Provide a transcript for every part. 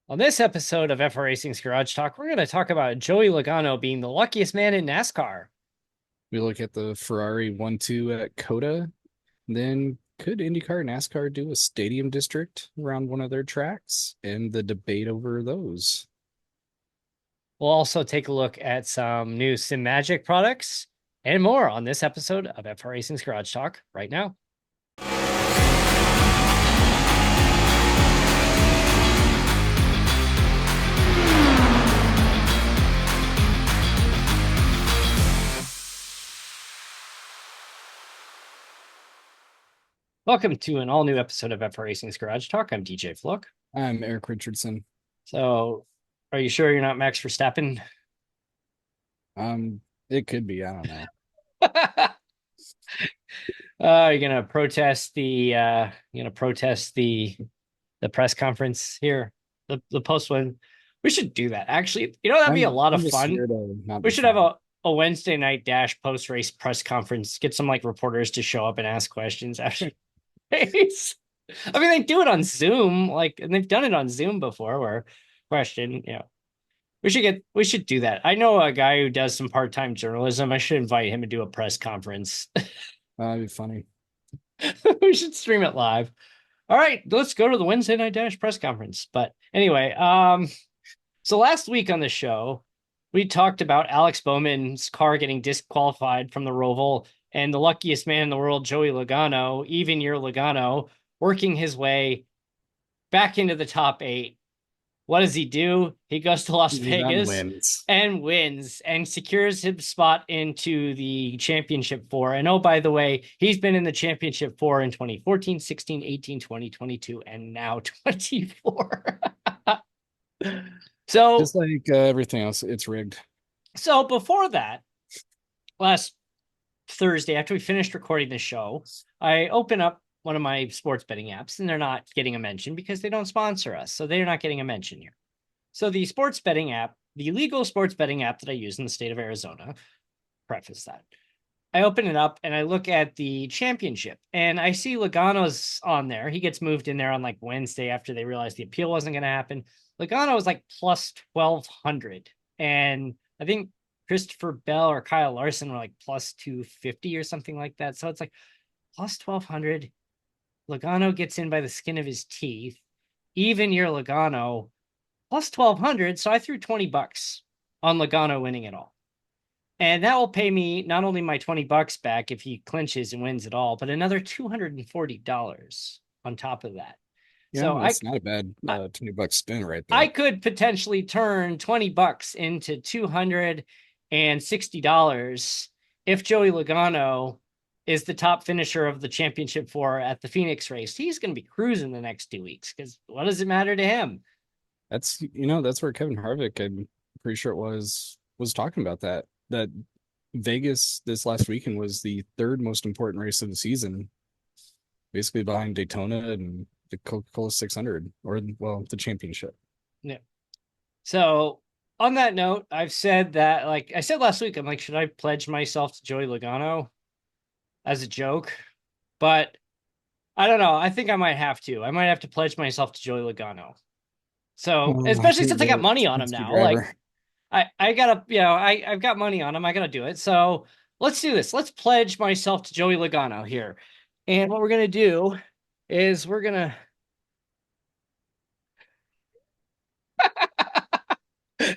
On this episode of FR Racing's Garage Talk, we're going to talk about Joey Logano being the luckiest man in NASCAR. We look at the Ferrari 1-2 at Coda. Then could IndyCar and NASCAR do a stadium district around one of their tracks and the debate over those? We'll also take a look at some new Simagic products and more on this episode of FR Racing's Garage Talk right now. Welcome to an all-new episode of FR Racing's Garage Talk. I'm DJ Flook. I'm Eric Richardson. So, are you sure you're not Max Verstappen? It could be, I don't know. You're gonna protest the press conference here, the post one. We should do that. Actually, that'd be a lot I'm of just fun. here to not We be should have fun. a Wednesday night dash post race press conference. Get some reporters to show up and ask questions after race. I mean, they do it on Zoom, and they've done it on Zoom before. Where question, we should do that. I know a guy who does some part-time journalism. I should invite him to do a press conference. That'd be funny. We should stream it live. All right, let's go to the Wednesday night dash press conference. But anyway, so last week on the show, we talked about Alex Bowman's car getting disqualified from the Roval and the luckiest man in the world, Joey Logano, even year Logano, working his way back into the top 8. What does he do? He goes to Las That Vegas wins. and wins and secures his spot into the championship 4. And oh, by the way, he's been in the championship 4 in 2014, 16, 18, 20, 22, and now 24. So, Just like everything else, it's rigged. so before that, last Thursday, after we finished recording the show, I open up one of my sports betting apps, and they're not getting a mention because they don't sponsor us. So they're not getting a mention here. So the sports betting app, the legal sports betting app that I use in the state of Arizona, preface that. I open it up and I look at the championship and I see Logano's on there. He gets moved in there on Wednesday after they realized the appeal wasn't going to happen. Logano was plus 1,200. And I think Christopher Bell or Kyle Larson were plus 250 or something like that. So it's plus 1,200. Logano gets in by the skin of his teeth. Even year Logano plus 1,200. So I threw $20 on Logano winning it all. And that will pay me not only my $20 back if he clinches and wins it all, but another $240 on top of that. Yeah, So that's not a bad $20 spin right I there. could potentially turn $20 into $260 if Joey Logano is the top finisher of the championship 4 at the Phoenix race. He's going to be cruising the next 2 weeks because what does it matter to him? That's where Kevin Harvick, I'm pretty sure it was talking about that Vegas this last weekend was the third most important race of the season, basically behind Daytona and the Coca-Cola 600, or well, the championship. Yeah. So on that note, I've said that, I said last week, I'm should I pledge myself to Joey Logano as a joke? But I don't know. I think I might have to. I might have to pledge myself to Joey Logano. So, I especially can't since I do got it. money on him Penske now. driver. I gotta, I've got money on him. I gotta do it. So let's do this. Let's pledge myself to Joey Logano here. And what we're gonna do is we're gonna for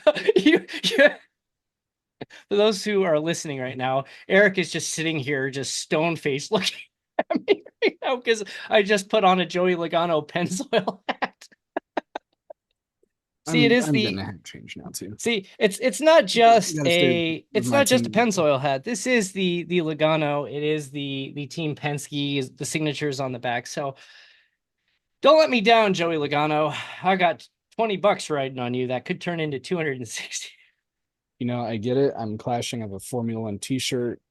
those who are listening right now, Eric is just sitting here, just stone faced looking at me right now because I just put on a Joey Logano Pennzoil hat. See, it is I'm the gonna have to change now too. See, it's not You just gotta stay a with it's my not just a team. Pennzoil hat. This is the Logano. It is the Team Penske. The signatures on the back. So don't let me down, Joey Logano. I got $20 riding on you. That could turn into 260. I get it. I'm clashing. I have a Formula One T-shirt,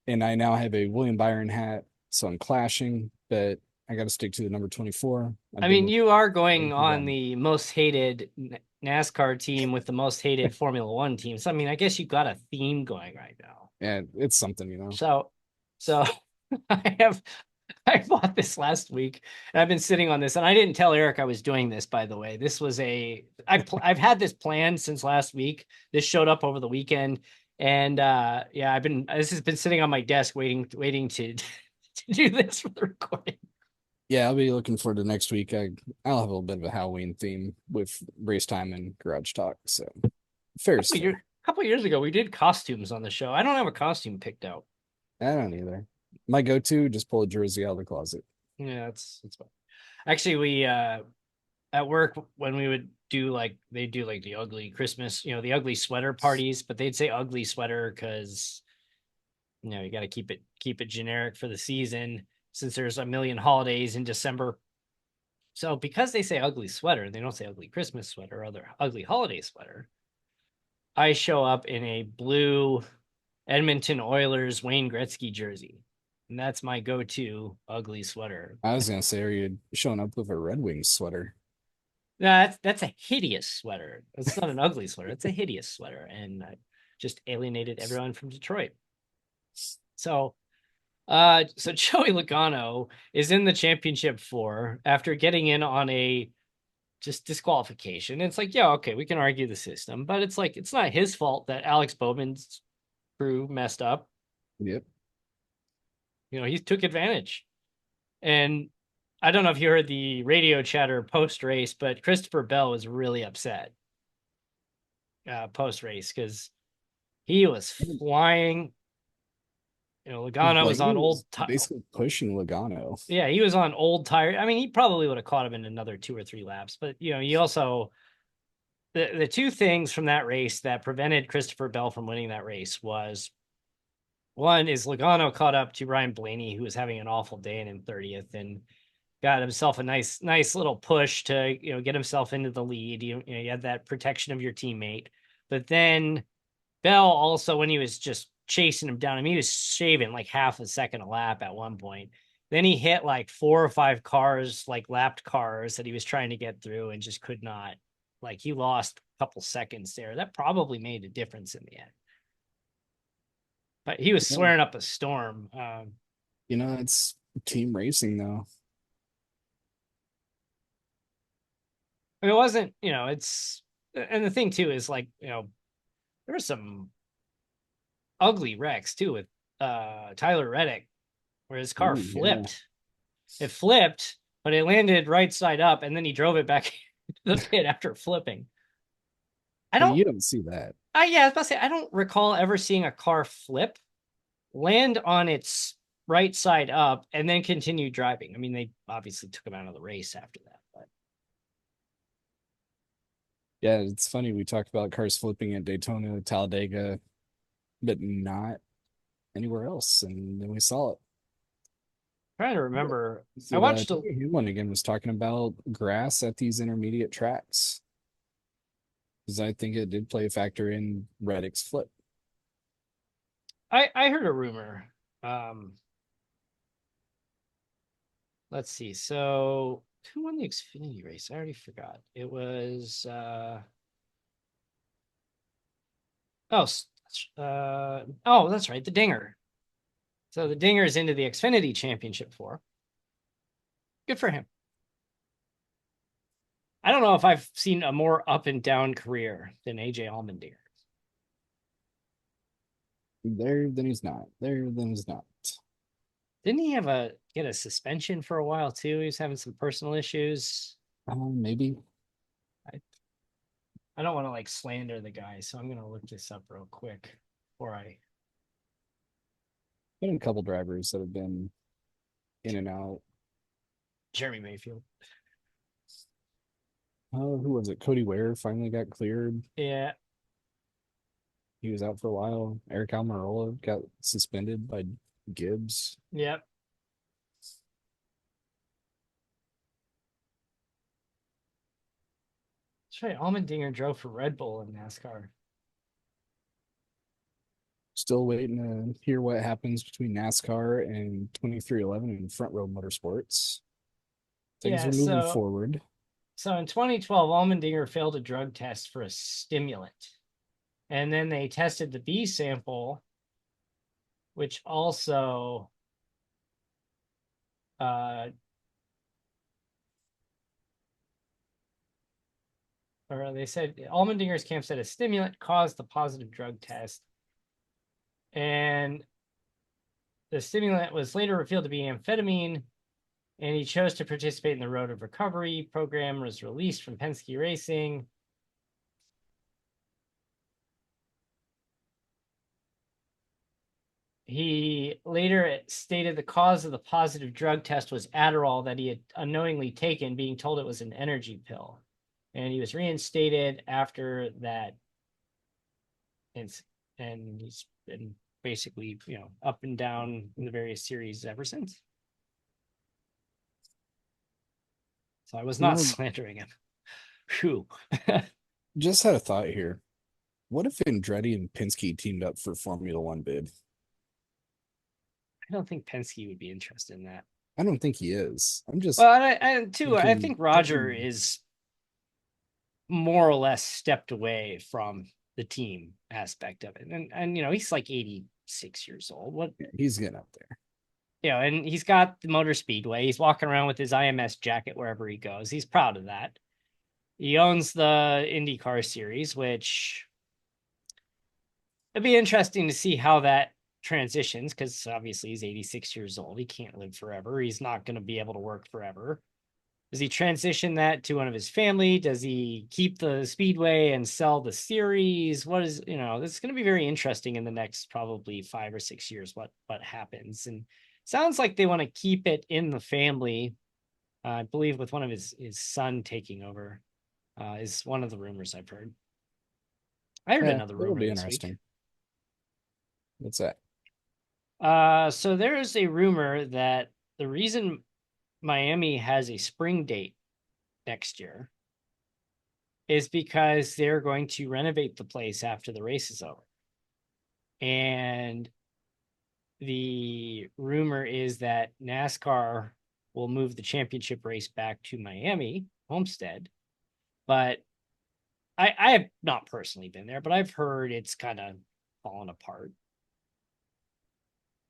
and I now have a William Byron hat, so I'm clashing. But I got to stick to the number 24. I I've been mean, with you are going on them. the most hated NASCAR team with the most hated Formula One team. So I mean, I guess you've got a theme going right now. And it's something. So I have I bought this last week, and I've been sitting on this, and I didn't tell Eric I was doing this, by the way. This was I've had this planned since last week. This showed up over the weekend, and yeah, this has been sitting on my desk waiting to to do this for the recording. Yeah, I'll be looking forward to next week. I'll have a little bit of a Halloween theme with race time and garage talk. So fair is fair. A couple years ago, we did costumes on the show. I don't have a costume picked out. I don't either. My go-to, just pull a jersey out of the closet. Yeah, it's fine. Actually, we at work when we would do like they do like the ugly Christmas, the ugly sweater parties, but they'd say ugly sweater because you got to keep it generic for the season since there's a million holidays in December. So because they say ugly sweater, they don't say ugly Christmas sweater or other ugly holiday sweater. I show up in a blue Edmonton Oilers Wayne Gretzky jersey. And that's my go-to ugly sweater. I was gonna say, are you showing up with a Red Wings sweater? No, that's a hideous sweater. It's not an ugly sweater. It's a hideous sweater. And I just alienated everyone from Detroit. So Joey Logano is in the championship 4 after getting in on a just disqualification. It's like, yeah, okay, we can argue the system, but it's like it's not his fault that Alex Bowman's crew messed up. Yep. He took advantage. And I don't know if you heard the radio chatter post race, but Christopher Bell was really upset post race because he was flying. Logano was on old basically pushing Logano. Yeah, he was on old tire. I mean, he probably would have caught him in another 2 or 3 laps, but you also the two things from that race that prevented Christopher Bell from winning that race was one is Logano caught up to Ryan Blaney, who was having an awful day and in 30th, and got himself a nice little push to get himself into the lead. You had that protection of your teammate, but then Bell also, when he was just chasing him down, I mean, he was shaving like half a second a lap at one point. Then he hit like 4 or 5 cars, like lapped cars that he was trying to get through and just could not. Like he lost a couple seconds there. That probably made a difference in the end. But he was swearing up a storm. It's team racing though. It wasn't, it's, and the thing too is like, there were some ugly wrecks too with Tyler Reddick, where his car flipped. Yeah. It flipped, but it landed right side up, and then he drove it back to the pit after flipping. You don't see that. Yeah, I was about to say, I don't recall ever seeing a car flip, land on its right side up, and then continue driving. I mean, they obviously took him out of the race after that. But yeah, it's funny. We talked about cars flipping at Daytona, Talladega, but not anywhere else. And then we saw it. I'm trying to remember. I watched one again was talking about grass at these intermediate tracks. Because I think it did play a factor in Reddick's flip. I heard a rumor. Let's see. So who won the Xfinity race? I already forgot. It was that's right, the Dinger. So the Dinger is into the Xfinity Championship 4. Good for him. I don't know if I've seen a more up and down career than AJ Allmendinger. There, then he's not. There, then he's not. Didn't he get a suspension for a while too? He was having some personal issues. Maybe. I don't want to like slander the guy, so I'm gonna look this up real quick before I. Been a couple drivers that have been in and out. Jeremy Mayfield. Oh, who was it? Cody Ware finally got cleared. Yeah. He was out for a while. Eric Almirola got suspended by Gibbs. Yep. That's right. Allmendinger drove for Red Bull in NASCAR. Still waiting to hear what happens between NASCAR and 2311 and Front Row Motorsports. Things are moving forward. So in 2012, Allmendinger failed a drug test for a stimulant. And then they tested the B sample, which also uh, or they said Allmendinger's camp said a stimulant caused the positive drug test, and the stimulant was later revealed to be amphetamine, and he chose to participate in the Road of Recovery program, was released from Penske Racing. He later stated the cause of the positive drug test was Adderall that he had unknowingly taken, being told it was an energy pill. And he was reinstated after that. And he's been basically, up and down in the various series ever since. So I was You not know, slandering him. Whew. just had a thought here. What if Andretti and Penske teamed up for Formula One bid? I don't think Penske would be interested in that. I don't think he is. I'm just Well, I thinking think Roger is more or less stepped away from the team aspect of it. And he's like 86 years old. What he's getting up there. And he's got the Motor Speedway. He's walking around with his IMS jacket wherever he goes. He's proud of that. He owns the IndyCar series, which it'd be interesting to see how that transitions, because obviously he's 86 years old. He can't live forever. He's not going to be able to work forever. Does he transition that to one of his family? Does he keep the speedway and sell the series? What is, this is going to be very interesting in the next probably 5 or 6 years, what happens. And sounds like they want to keep it in the family. I believe with one of his son taking over, is one of the rumors I've heard. I heard Yeah, another that'll rumor be this week. interesting. What's that? So there is a rumor that the reason Miami has a spring date next year is because they're going to renovate the place after the race is over. And the rumor is that NASCAR will move the championship race back to Miami, Homestead. But I have not personally been there, but I've heard it's kind of fallen apart.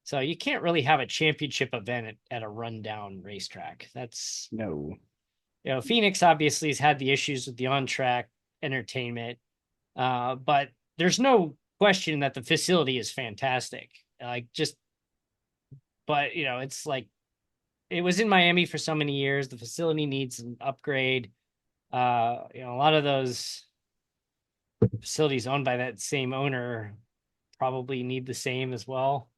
So you can't really have a championship event at a rundown racetrack. That's, No. Phoenix obviously has had the issues with the on-track entertainment, but there's no question that the facility is fantastic. But it's like it was in Miami for so many years. The facility needs an upgrade. A lot of those facilities owned by that same owner probably need the same as well.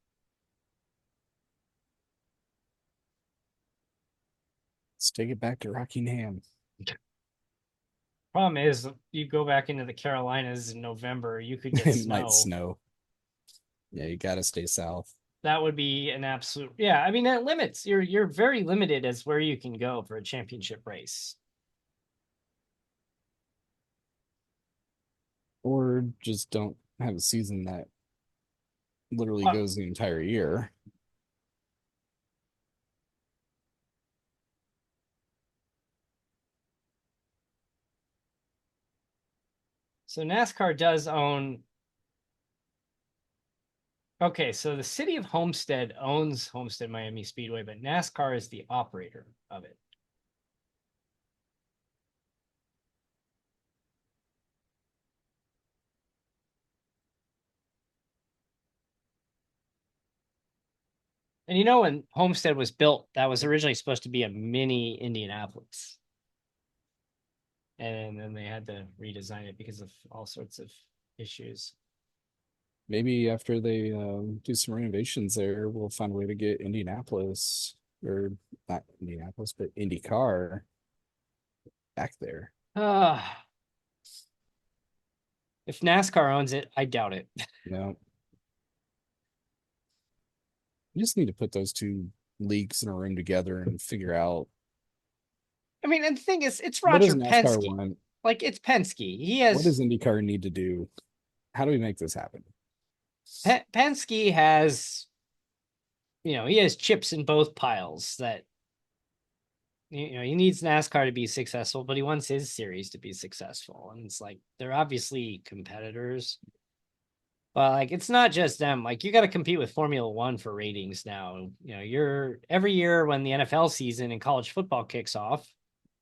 Let's take it back to Rockingham. Problem is, you go back into the Carolinas in November, you could get It might snow. snow. Yeah, you gotta stay south. That would be an absolute, yeah. I mean, that limits. You're very limited as where you can go for a championship race. Or just don't have a season that literally Well, goes the entire year. so NASCAR does own. Okay, so the city of Homestead owns Homestead Miami Speedway, but NASCAR is the operator of it. And when Homestead was built, that was originally supposed to be a mini Indianapolis. And then they had to redesign it because of all sorts of issues. Maybe after they do some renovations there, we'll find a way to get Indianapolis, or not Indianapolis, but IndyCar back there. Uh, if NASCAR owns it, I doubt it. No, you just need to put those two leagues in a room together and figure out I mean, and the thing is, it's what does Roger NASCAR Penske. want? Like, it's Penske. What does IndyCar need to do? How do we make this happen? Penske has, he has chips in both piles that, he needs NASCAR to be successful, but he wants his series to be successful. And it's like, they're obviously competitors. But like it's not just them. Like you got to compete with Formula One for ratings now. You're every year when the NFL season and college football kicks off.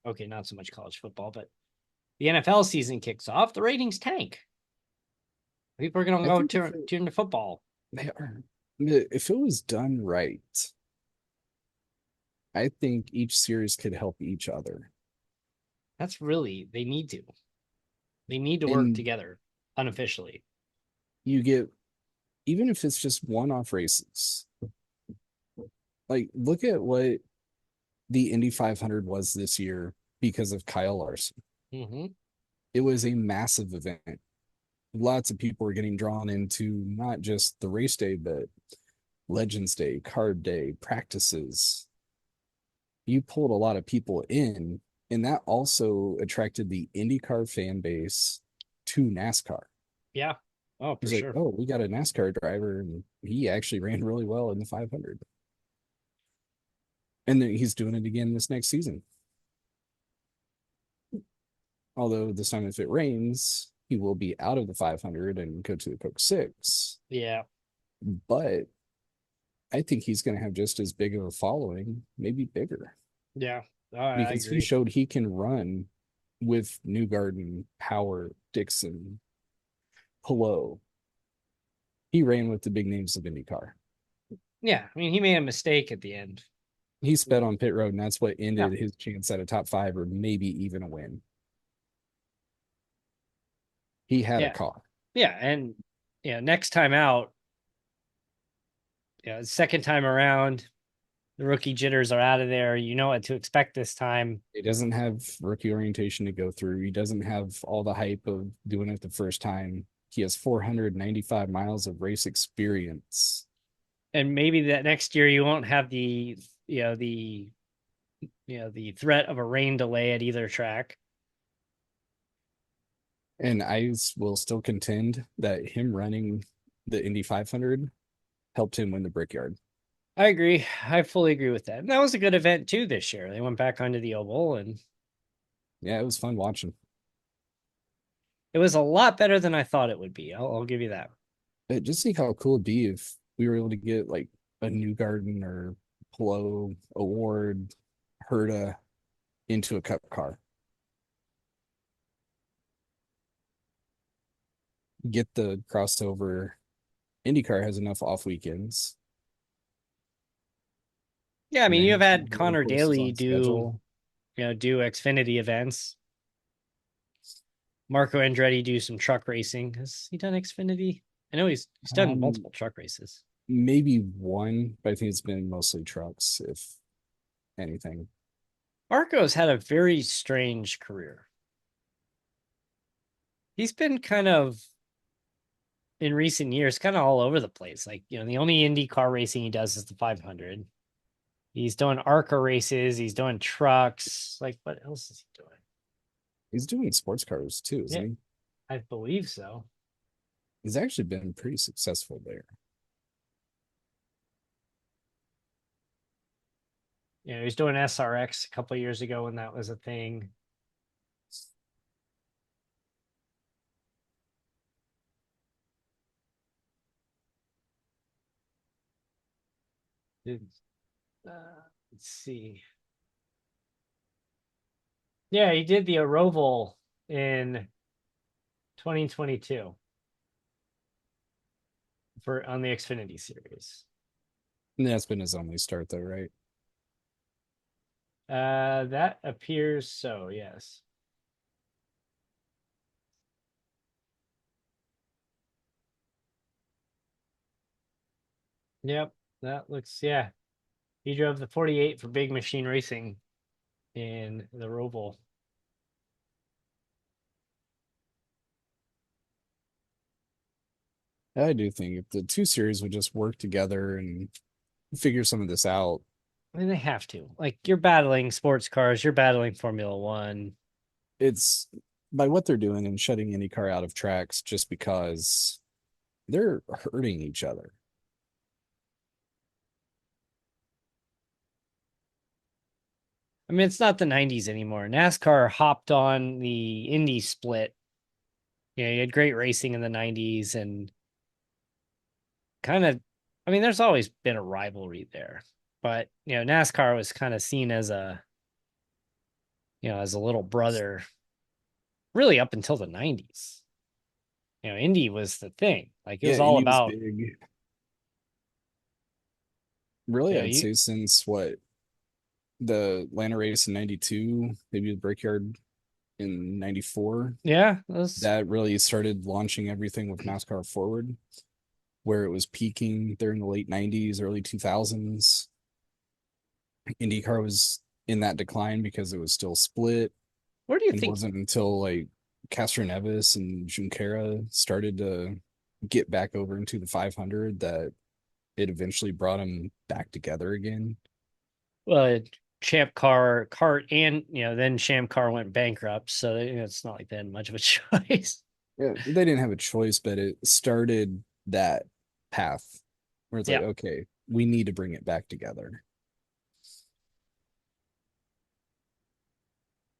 Okay, not so much college football, but the NFL season kicks off, the ratings tank. People are gonna I go think if tune to football. they are, if it was done right, I think each series could help each other. That's really they need to. They need to work And together unofficially. you get, even if it's just one-off races, like look at what the Indy 500 was this year because of Kyle Larson. Mm-hmm. It was a massive event. Lots of people were getting drawn into not just the race day, but Legends Day, Card Day, practices. You pulled a lot of people in, and that also attracted the IndyCar fan base to NASCAR. Yeah. Oh, for He's like, sure. oh, we got a NASCAR driver, and he actually ran really well in the 500. And then he's doing it again this next season. Although this time, if it rains, he will be out of the 500 and go to the Coke 6. Yeah. But I think he's going to have just as big of a following, maybe bigger, Yeah. Oh, I because he agree. showed he can run with Newgarden, Power, Dixon, Hello. He ran with the big names of IndyCar. Yeah. I mean, he made a mistake at the end. He sped on pit road, and that's what Yeah. ended his chance at a top five or maybe even a win. He had a Yeah. car. Yeah. And next time out, second time around, the rookie jitters are out of there. You know what to expect this time. He doesn't have rookie orientation to go through. He doesn't have all the hype of doing it the first time. He has 495 miles of race experience. And maybe that next year you won't have the threat of a rain delay at either track. And I will still contend that him running the Indy 500 helped him win the Brickyard. I agree. I fully agree with that. And that was a good event too this year. They went back onto the oval and Yeah, it was fun watching. it was a lot better than I thought it would be. I'll give you that. But just think how cool it'd be if we were able to get like a New Garden or Plo Award Herta into a cup car. Get the crossover. IndyCar has enough off weekends. Yeah, I And mean, they you've have some had road Connor courses Daly on do, schedule. do Xfinity events. Marco Andretti do some truck racing. Has he done Xfinity? I know he's done Um, multiple truck races. maybe one, but I think it's been mostly trucks, if anything. Marco's had a very strange career. He's been kind of in recent years, kind of all over the place. Like, the only Indy car racing he does is the 500. He's doing ARCA races. He's doing trucks. Like, what else is he doing? He's doing sports cars too, isn't Yeah, he? I believe so. He's actually been pretty successful there. He's doing SRX a couple of years ago when that was a thing. Let's see. Yeah, he did the Roval in 2022 for on the Xfinity series. And that's been his only start though, right? That appears so, yes. Yep, that looks, yeah. He drove the 48 for Big Machine Racing in the Roval. I do think if the two series would just work together and figure some of this out, I mean, they have to. Like, you're battling sports cars, you're battling Formula One. it's by what they're doing and shutting IndyCar out of tracks just because they're hurting each other. I mean, it's not the 90s anymore. NASCAR hopped on the Indy split. You had great racing in the 90s, and kind of, I mean, there's always been a rivalry there, but NASCAR was kind of seen as as a little brother, really up until the 90s. Indy was the thing. Like it Yeah, was all Indy was about, big. Really, I'd you, say since what the Atlanta race in '92, maybe the Brickyard in '94, yeah, it was, that really started launching everything with NASCAR forward, where it was peaking there in the late '90s, early 2000s. IndyCar was in that decline because it was still split, where do you and it think, wasn't until like Castro Nevis and Junqueira started to get back over into the 500 that it eventually brought them back together again. uh, Champ Car, Cart, and, then Champ Car went bankrupt. So, it's not like they had much of a choice. Yeah, they didn't have a choice, but it started that path where it's like, Yeah. okay, we need to bring it back together.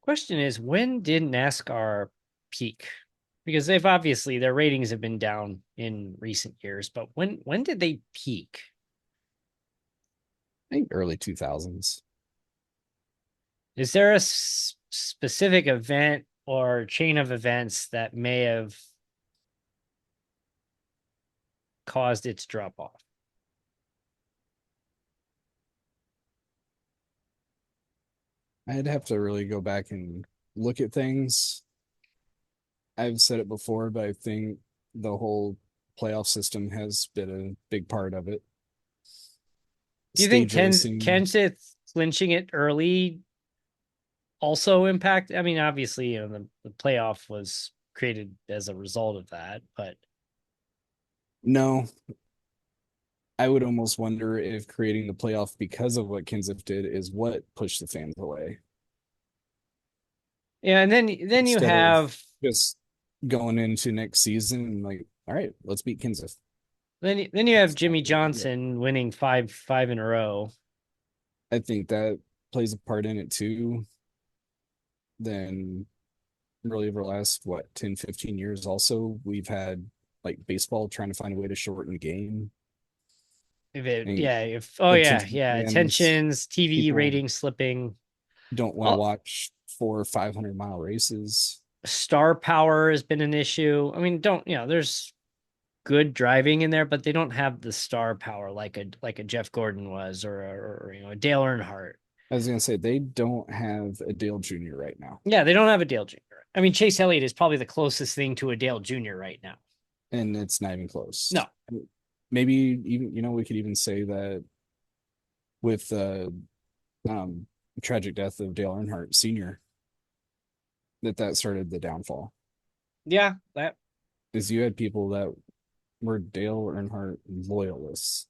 Question is, when did NASCAR peak? Because they've obviously their ratings have been down in recent years, but when did they peak? I think early 2000s. Is there a specific event or chain of events that may have caused its drop off? I'd have to really go back and look at things. I've said it before, but I think the whole playoff system has been a big part of it. Do you think Stage racing, Kenseth clinching it early also impact? I mean, obviously, the playoff was created as a result of that, but no, I would almost wonder if creating the playoff because of what Kenseth did is what pushed the fans away yeah, and then you instead of have just going into next season and like, all right, let's beat Kenseth. then you have That's not Jimmy what we did. Johnson winning five in a row. I think that plays a part in it too. Then really over the last what 10, 15 years also we've had like baseball trying to find a way to shorten the game If it, and yeah, if oh yeah, attention yeah, spans. attentions, TV People ratings slipping. don't want to Oh, watch 400 or 500 mile races. star power has been an issue. I mean, don't there's good driving in there, but they don't have the star power like a Jeff Gordon was or a Dale Earnhardt. I was gonna say they don't have a Dale Jr. right now, Yeah, they don't have a Dale Jr. I mean, Chase Elliott is probably the closest thing to a Dale Jr. right now. and it's not even close. No, Maybe even we could even say that with um tragic death of Dale Earnhardt Sr. that started the downfall. yeah, that Is you had people that were Dale Earnhardt loyalists.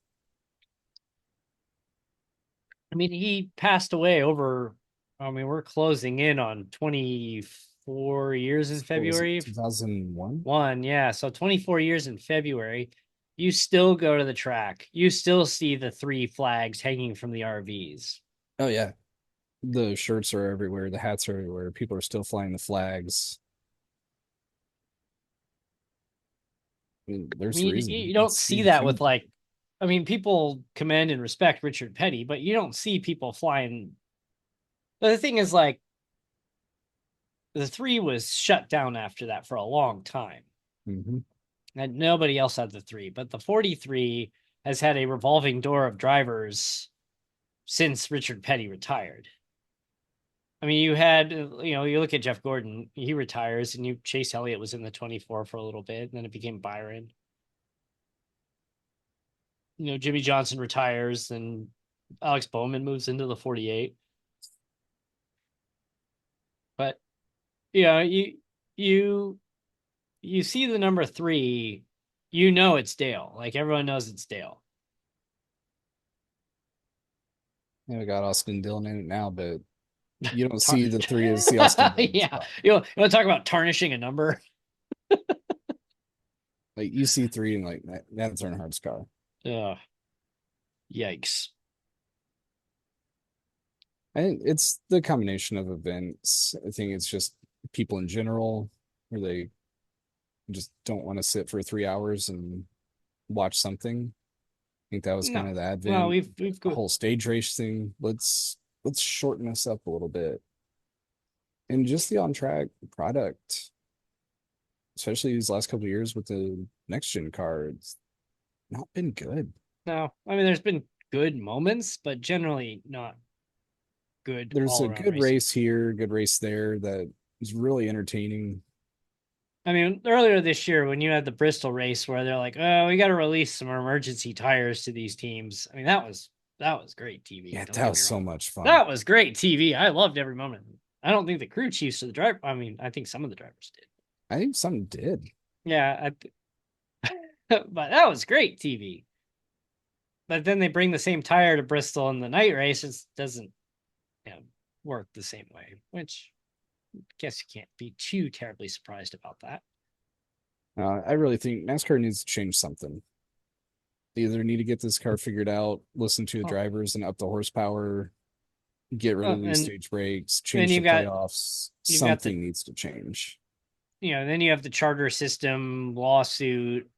I mean, he passed away over. I mean, we're closing in on 24 years in What was it, February. 2001? One, yeah. So 24 years in February. You still go to the track. You still see the three flags hanging from the RVs. Oh yeah, the shirts are everywhere, the hats are everywhere. People are still flying the flags. I mean, I there's a mean, reason. you don't It's see that with huge. like, I mean, people commend and respect Richard Petty, but you don't see people flying. But the thing is, like, the three was shut down after that for a long time. Mm-hmm. And nobody else had the three, but the 43 has had a revolving door of drivers since Richard Petty retired. I mean, you had, you look at Jeff Gordon, he retires, and Chase Elliott was in the 24 for a little bit, and then it became Byron. Jimmy Johnson retires, and Alex Bowman moves into the 48. But you you see the number three, it's Dale. Like everyone knows it's Dale. Yeah, we got Austin Dillon in it now, but you don't Tar- see the three as the Austin Dillon yeah, spot. you want to talk about tarnishing a number? Like you see three and like that's Earnhardt's car. Yikes. I think it's the combination of events. I think it's just people in general where they just don't want to sit for 3 hours and watch something. think that was kind No, of the well, advent, we've a go. whole stage race thing. Let's shorten this up a little bit. And just the on track product, especially these last couple of years with the next gen car, it's not been good. No, I mean, there's been good moments, but generally not good There's all a around good racing. race here, good race there that is really entertaining. I mean, earlier this year when you had the Bristol race where they're like, "Oh, we got to release some emergency tires to these teams." I mean, that was great TV. Yeah, Don't that get was me so wrong. much fun. That was great TV. I loved every moment. I don't think the crew chiefs or the driver. I mean, I think some of the drivers did. I think some did. Yeah, but that was great TV. But then they bring the same tire to Bristol in the night race. It doesn't, you know, work the same way. Which I guess you can't be too terribly surprised about that. I really think NASCAR needs to change something. They either need to get this car figured out, listen to the Oh, drivers and up the horsepower, get rid of these and stage breaks, then change the you've got playoffs. you've got the Something needs to change. then you have the charter system lawsuit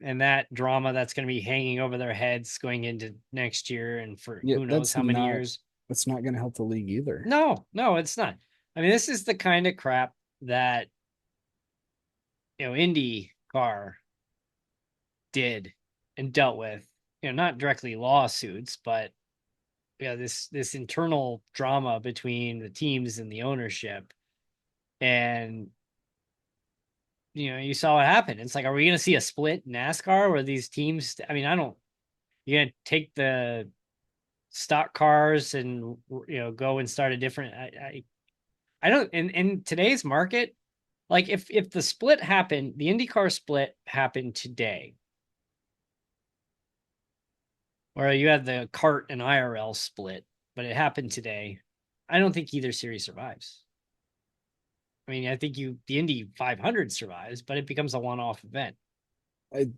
and that drama that's going to be hanging over their heads going into next year and for Yeah, who knows how many years. that's not going to help the league either. No, no, it's not. I mean, this is the kind of crap that IndyCar did and dealt with. Not directly lawsuits, but this internal drama between the teams and the ownership. And you saw what happened. It's like, are we going to see a split NASCAR where these teams? I mean, I don't. You're going to take the stock cars and go and start a different. I don't. In today's market, like if the split happened, the IndyCar split happened today, or you had the kart and IRL split, but it happened today. I don't think either series survives. I mean, I think the Indy 500 survives, but it becomes a one-off event. I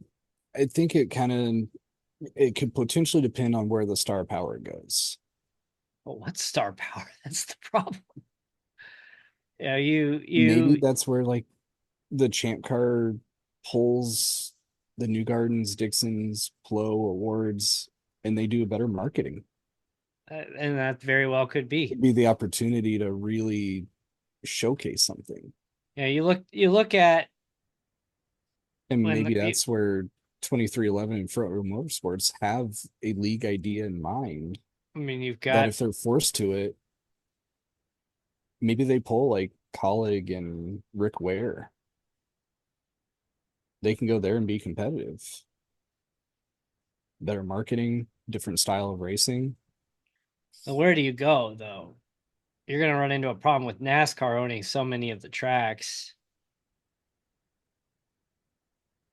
I think it could potentially depend on where the star power goes. Well, what's star power? That's the problem. Yeah, Maybe you that's where like the champ car pulls the New Gardens, Dixon's, Plo awards, and they do a better marketing. and that very well could be. It'd be the opportunity to really showcase something. Yeah, you look at And when maybe that's where 2311 and Front Row Motorsports have a league idea in mind I mean, you've that got if they're forced to it, maybe they pull like Colleague and Rick Ware. They can go there and be competitive. Better marketing, different style of racing. where do you go though? You're going to run into a problem with NASCAR owning so many of the tracks.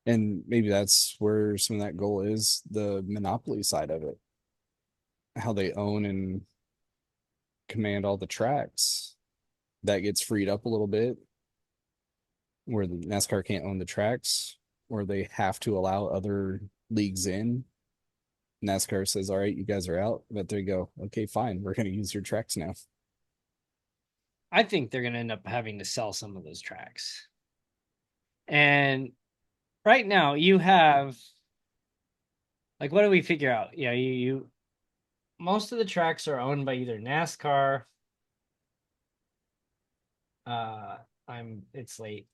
And maybe that's where some of that goal is, the monopoly side of it. How they own and command all the tracks. That gets freed up a little bit where the NASCAR can't own the tracks, or they have to allow other leagues in. NASCAR says, all right, you guys are out, but there you go. Okay, fine. We're going to use your tracks now. I think they're going to end up having to sell some of those tracks. And right now you have like what do we figure out? Yeah, you most of the tracks are owned by either NASCAR. Uh it's late.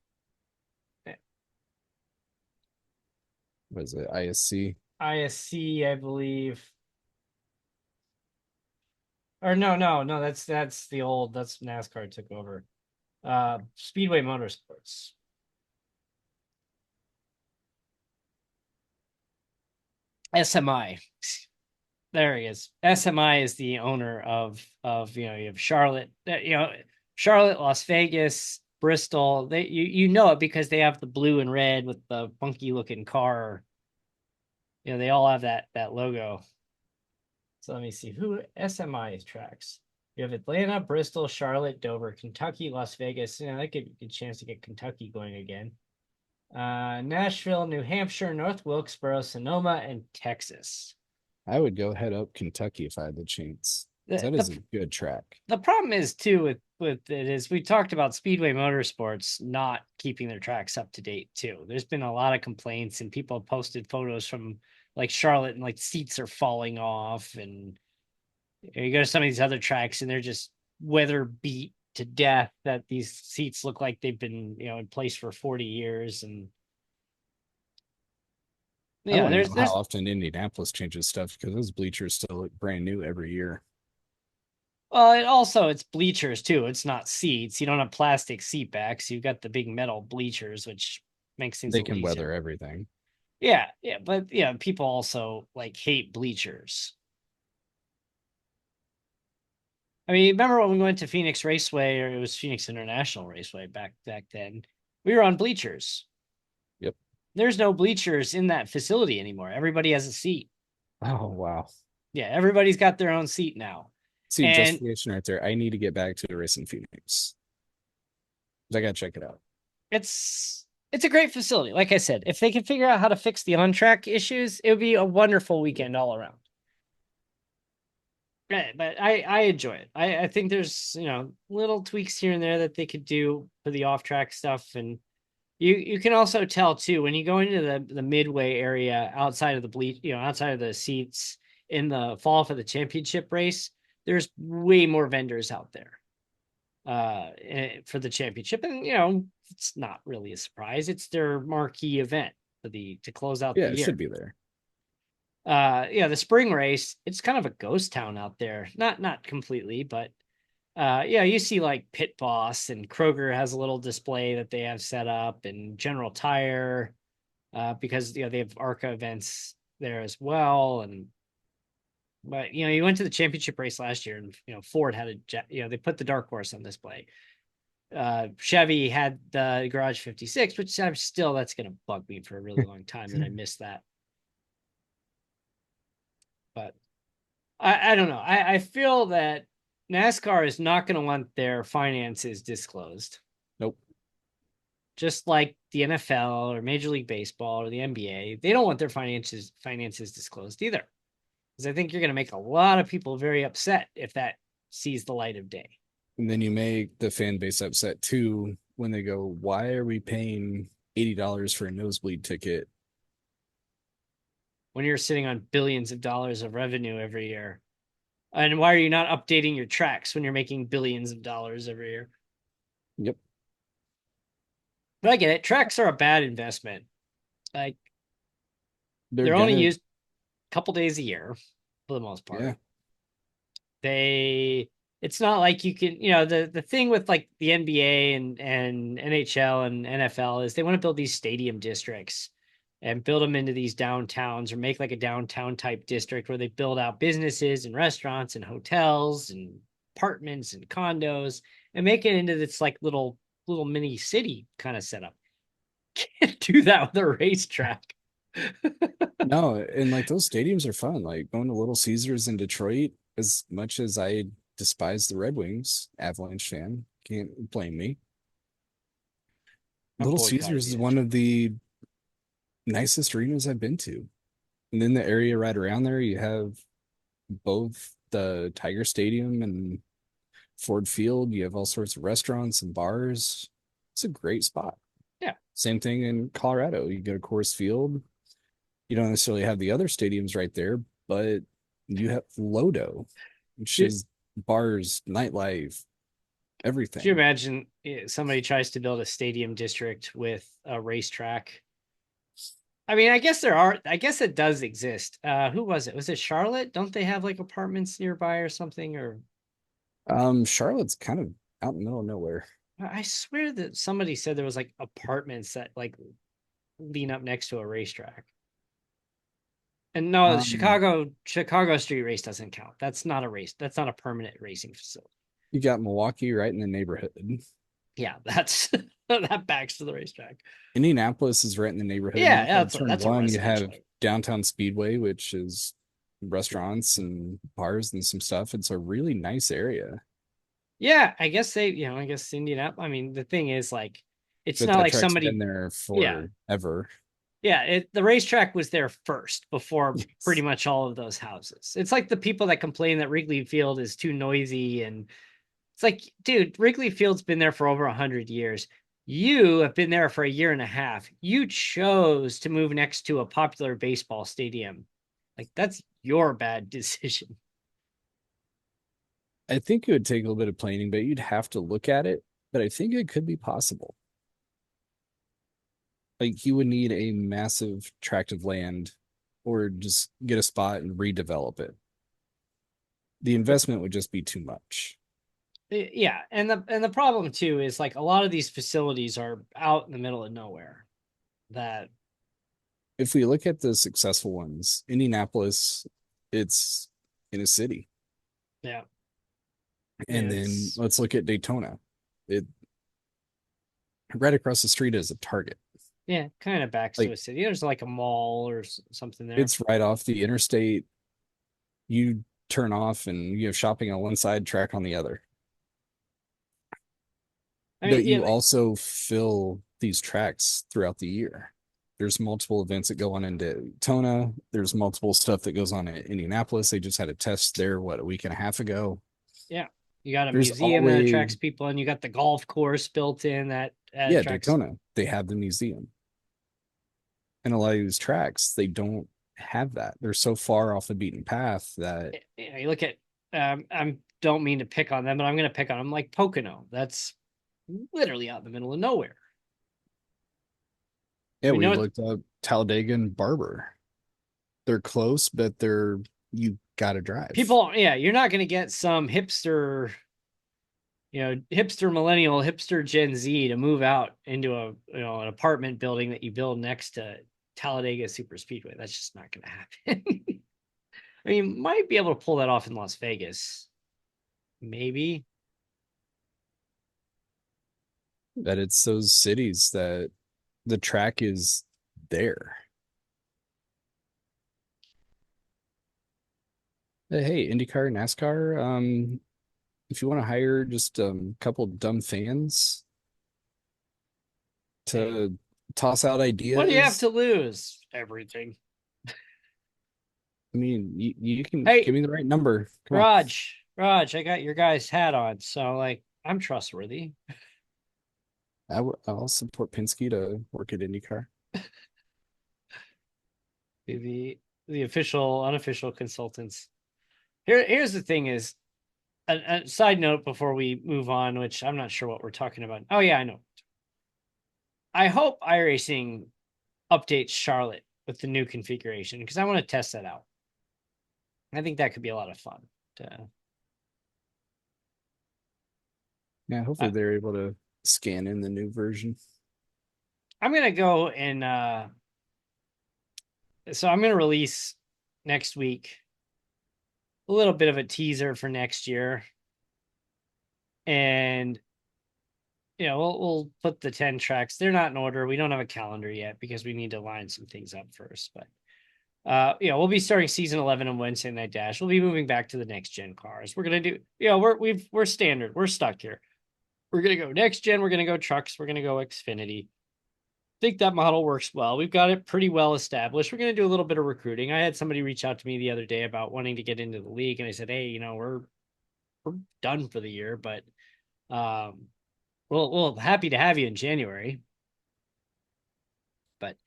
What is it? ISC? ISC, I believe. Or no, that's the old that's NASCAR took over. Speedway Motorsports. SMI. There he is. SMI is the owner of you have Charlotte, Charlotte, Las Vegas, Bristol. You know it because they have the blue and red with the funky looking car. They all have that logo. So let me see who SMI tracks. You have Atlanta, Bristol, Charlotte, Dover, Kentucky, Las Vegas. That could be a good chance to get Kentucky going again. Nashville, New Hampshire, North Wilkesboro, Sonoma, and Texas. I would go head up Kentucky if I had the chance. The, That is the, a good track. the problem is too with it is we talked about Speedway Motorsports not keeping their tracks up to date too. There's been a lot of complaints and people have posted photos from like Charlotte, and like seats are falling off, and you go to some of these other tracks and they're just weather beat to death, that these seats look like they've been, in place for 40 years. And I yeah, want to know how there's often Indianapolis changes stuff because those bleachers still look brand new every year. well, it also, it's bleachers too. It's not seats. You don't have plastic seat backs. You've got the big metal bleachers, which makes things a They little can weather easier. everything. Yeah, but yeah, people also like hate bleachers. I mean, remember when we went to Phoenix Raceway, or it was Phoenix International Raceway back then? We were on bleachers. Yep. There's no bleachers in that facility anymore. Everybody has a seat. Oh wow. Yeah, everybody's got their own seat now. See, And justification right there. I need to get back to racing Phoenix. I gotta check it out. it's a great facility. Like I said, if they could figure out how to fix the on-track issues, it would be a wonderful weekend all around. Yeah, but I enjoy it. I think there's, little tweaks here and there that they could do for the off-track stuff. And you can also tell too when you go into the midway area outside of the outside of the seats in the fall for the championship race, there's way more vendors out there for the championship. And it's not really a surprise. It's their marquee event to close out Yeah, the it year. should be there. The spring race, it's kind of a ghost town out there. Not completely, but yeah, you see like Pit Boss, and Kroger has a little display that they have set up, and General Tire, because they have ARCA events there as well. And but you went to the championship race last year, and Ford had they put the dark horse on display. Chevy had the Garage 56, which that's gonna bug me for a really long time that I missed that. But I don't know. I feel that NASCAR is not going to want their finances disclosed, Nope. just like the NFL or Major League Baseball or the NBA. They don't want their finances disclosed either, because I think you're going to make a lot of people very upset if that sees the light of day. And then you make the fan base upset too when they go, "Why are we paying $80 for a nosebleed ticket?" When you're sitting on billions of dollars of revenue every year, and why are you not updating your tracks when you're making billions of dollars every year? Yep. But I get it. Tracks are a bad investment. Like, They're they're only gonna, used a couple days a year for the most part. yeah. It's not like you can, the thing with like the NBA and NHL and NFL is they want to build these stadium districts and build them into these downtowns, or make like a downtown type district where they build out businesses and restaurants and hotels and apartments and condos, and make it into this like little mini city kind of setup. Can't do that with a racetrack. No, and like those stadiums are fun. Like going to Little Caesars in Detroit, as much as I despise the Red Wings, Avalanche fan, can't blame me. I'm Little boycotting Caesars is the one of the nicest arenas I've been to. And then the area right around there, you have both the Tiger Stadium and Ford Field. You have all sorts of restaurants and bars. It's a great spot. Yeah. Same thing in Colorado. You go to Coors Field. You don't necessarily have the other stadiums right there, but you have Lodo, which is bars, nightlife, Could you everything. imagine somebody tries to build a stadium district with a racetrack? I mean, I guess it does exist. Who was it? Was it Charlotte? Don't they have like apartments nearby or something? Or Charlotte's kind of out in the middle of nowhere. I swear that somebody said there was like apartments that like lean up next to a racetrack. And no, the Um, Chicago street race doesn't count. That's not a race. That's not a permanent racing facility. you got Milwaukee right in the neighborhood. Yeah, that's that backs to the racetrack. Indianapolis is right in the neighborhood. And Yeah, inside that's turn that's a one, you residential have area. downtown Speedway, which is restaurants and bars and some stuff. It's a really nice area. Yeah, I guess I guess Indianapolis. I mean, the thing is, like, it's But not that like track's been somebody, there yeah, forever. yeah. The racetrack was there first before pretty Yes. much all of those houses. It's like the people that complain that Wrigley Field is too noisy, and it's like, dude, Wrigley Field's been there for over 100 years. You have been there for a year and a half. You chose to move next to a popular baseball stadium. Like, that's your bad decision. I think it would take a little bit of planning, but you'd have to look at it. But I think it could be possible. Like you would need a massive tract of land or just get a spot and redevelop it. The investment would just be too much. Yeah, and the problem too is like a lot of these facilities are out in the middle of nowhere. That If we look at the successful ones, Indianapolis, it's in a city. yeah, And then it's let's look at Daytona. It right across the street is a Target. yeah, kind of backs to Like a city. There's like a mall or something there. it's right off the interstate. You turn off and you have shopping on one side, track on the other. I mean, But yeah, you also fill these tracks throughout the year. There's multiple events that go on in Daytona. There's multiple stuff that goes on in Indianapolis. They just had a test there, what, a week and a half ago. yeah. You got a There's museum that always, attracts people, and you got the golf course built in that yeah, attracts. Daytona. They have the museum. And a lot of these tracks, they don't have that. They're so far off the beaten path that You look at. I don't mean to pick on them, but I'm going to pick on them like Pocono. That's literally out in the middle of nowhere. yeah, We we know it, looked up Talladega and Barber. They're close, but they're you gotta drive. people. Yeah, you're not going to get some hipster, hipster millennial, hipster Gen Z to move out into an apartment building that you build next to Talladega Super Speedway. That's just not going to happen. I mean, you might be able to pull that off in Las Vegas, maybe. That it's those cities that the track is there. Hey, IndyCar, NASCAR, if you want to hire just a couple dumb fans Hey, to toss out what do you have ideas, to lose? Everything. I mean, you can Hey, give me the right number. Come on. Raj, I got your guy's hat on, so like I'm trustworthy. I'll support Penske to work at IndyCar. The official, unofficial consultants. Here's the thing: is a side note before we move on, which I'm not sure what we're talking about. Oh yeah, I know. I hope iRacing updates Charlotte with the new configuration because I want to test that out. I think that could be a lot of fun. Yeah, hopefully Uh, they're able to scan in the new version. I'm gonna go and so I'm gonna release next week a little bit of a teaser for next year, and we'll put the 10 tracks. They're not in order. We don't have a calendar yet because we need to line some things up first. But we'll be starting season 11 on Wednesday Night Dash. We'll be moving back to the next gen cars. We're gonna do, we're standard. We're stuck here. We're gonna go next gen. We're gonna go trucks. We're gonna go Xfinity. Think that model works well. We've got it pretty well established. We're going to do a little bit of recruiting. I had somebody reach out to me the other day about wanting to get into the league, and I said, "Hey, we're done for the year, but um, we'll happy to have you in January." But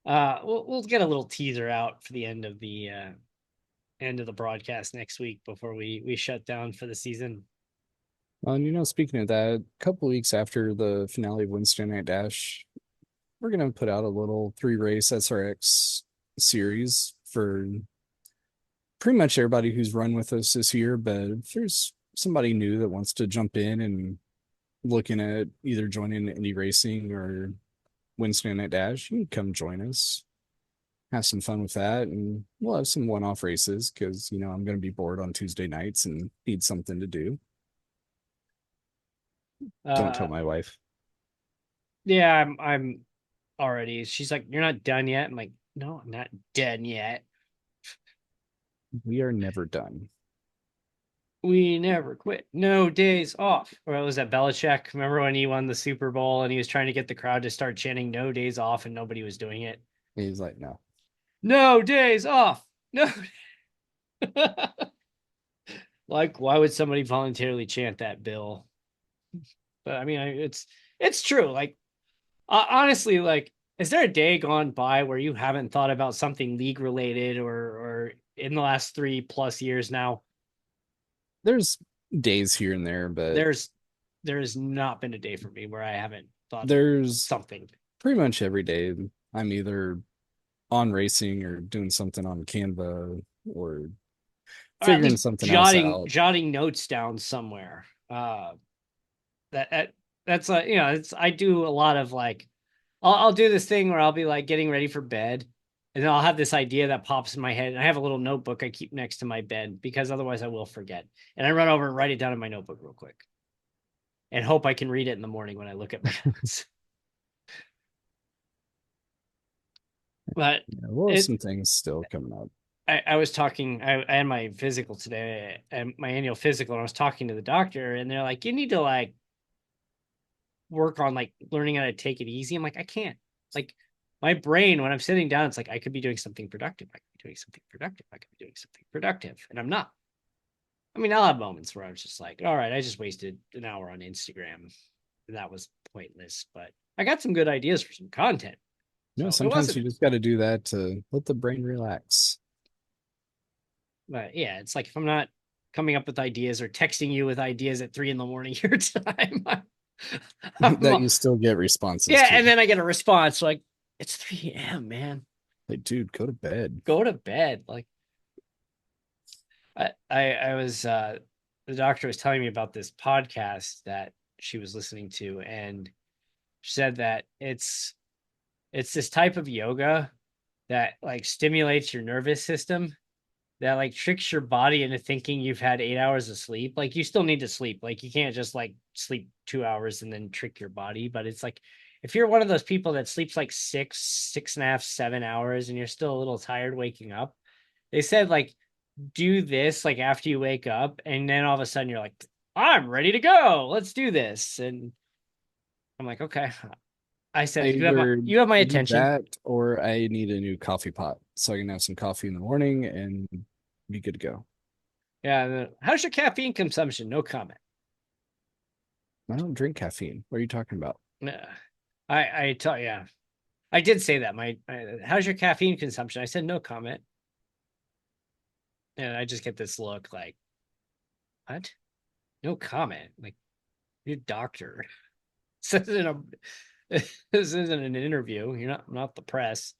we'll get a little teaser out for the end of the broadcast next week before we shut down for the season. And speaking of that, a couple weeks after the finale of Wednesday Night Dash, we're gonna put out a little 3 race SRX series for pretty much everybody who's run with us this year. But if there's somebody new that wants to jump in and looking at either joining Indy Racing or Wednesday Night Dash, you can come join us. Have some fun with that, and we'll have some one-off races because I'm going to be bored on Tuesday nights and need something to do. Don't tell Uh, my wife. yeah, I'm already. She's like, "You're not done yet." I'm like, "No, I'm not done yet. We are never done. We never quit. No days off." Or was that Belichick? Remember when he won the Super Bowl and he was trying to get the crowd to start chanting "No days off" and nobody was doing it? He's like, no. No days off. No. Like, why would somebody voluntarily chant that, Bill? But I mean, it's true. Like, Honestly, like, is there a day gone by where you haven't thought about something league related or in the last 3+ years now? There's days here and there, but There's there has not been a day for me where I haven't thought there's something. pretty much every day I'm either on racing or doing something on Canva or Or at figuring least something else jotting out. jotting notes down somewhere. That that's you know, it's I do a lot of like I'll do this thing where I'll be like getting ready for bed, and then I'll have this idea that pops in my head, and I have a little notebook I keep next to my bed because otherwise I will forget. And I run over and write it down in my notebook real quick and hope I can read it in the morning when I look at my notes. But Yeah, well, it some things still coming up. I was talking, I had my physical today, and my annual physical, and I was talking to the doctor, and they're like, you need to like work on like learning how to take it easy. I'm like, I can't. Like my brain, when I'm sitting down, it's like I could be doing something productive. I could be doing something productive. I could be doing something productive. And I'm not. I mean, I'll have moments where I'm just like, all right, I just wasted an hour on Instagram. That was pointless. But I got some good ideas for some content. You know, So it sometimes you wasn't, just got to do that to let the brain relax. but yeah, it's like if I'm not coming up with ideas or texting you with ideas at 3 in the morning your time, That I'm, you still get responses yeah, to. and then I get a response like, it's 3 a.m., man. Like, dude, go to bed. Go to bed. Like I was the doctor was telling me about this podcast that she was listening to, and she said that it's this type of yoga that like stimulates your nervous system, that like tricks your body into thinking you've had 8 hours of sleep. Like you still need to sleep. Like you can't just like sleep 2 hours and then trick your body. But it's like if you're one of those people that sleeps like 6.5, 7 hours and you're still a little tired waking up, they said like do this like after you wake up, and then all of a sudden you're like, I'm ready to go. Let's do this. And I'm like, okay. I I said, either you have my need attention. that or I need a new coffee pot so I can have some coffee in the morning and be good to go. Yeah. How's your caffeine consumption? No comment. I don't drink caffeine. What are you talking about? Yeah. I tell yeah. I did say that. How's your caffeine consumption? I said no comment. And I just get this look like, what? No comment. Like you're a doctor. This isn't a this isn't an interview. You're not the press.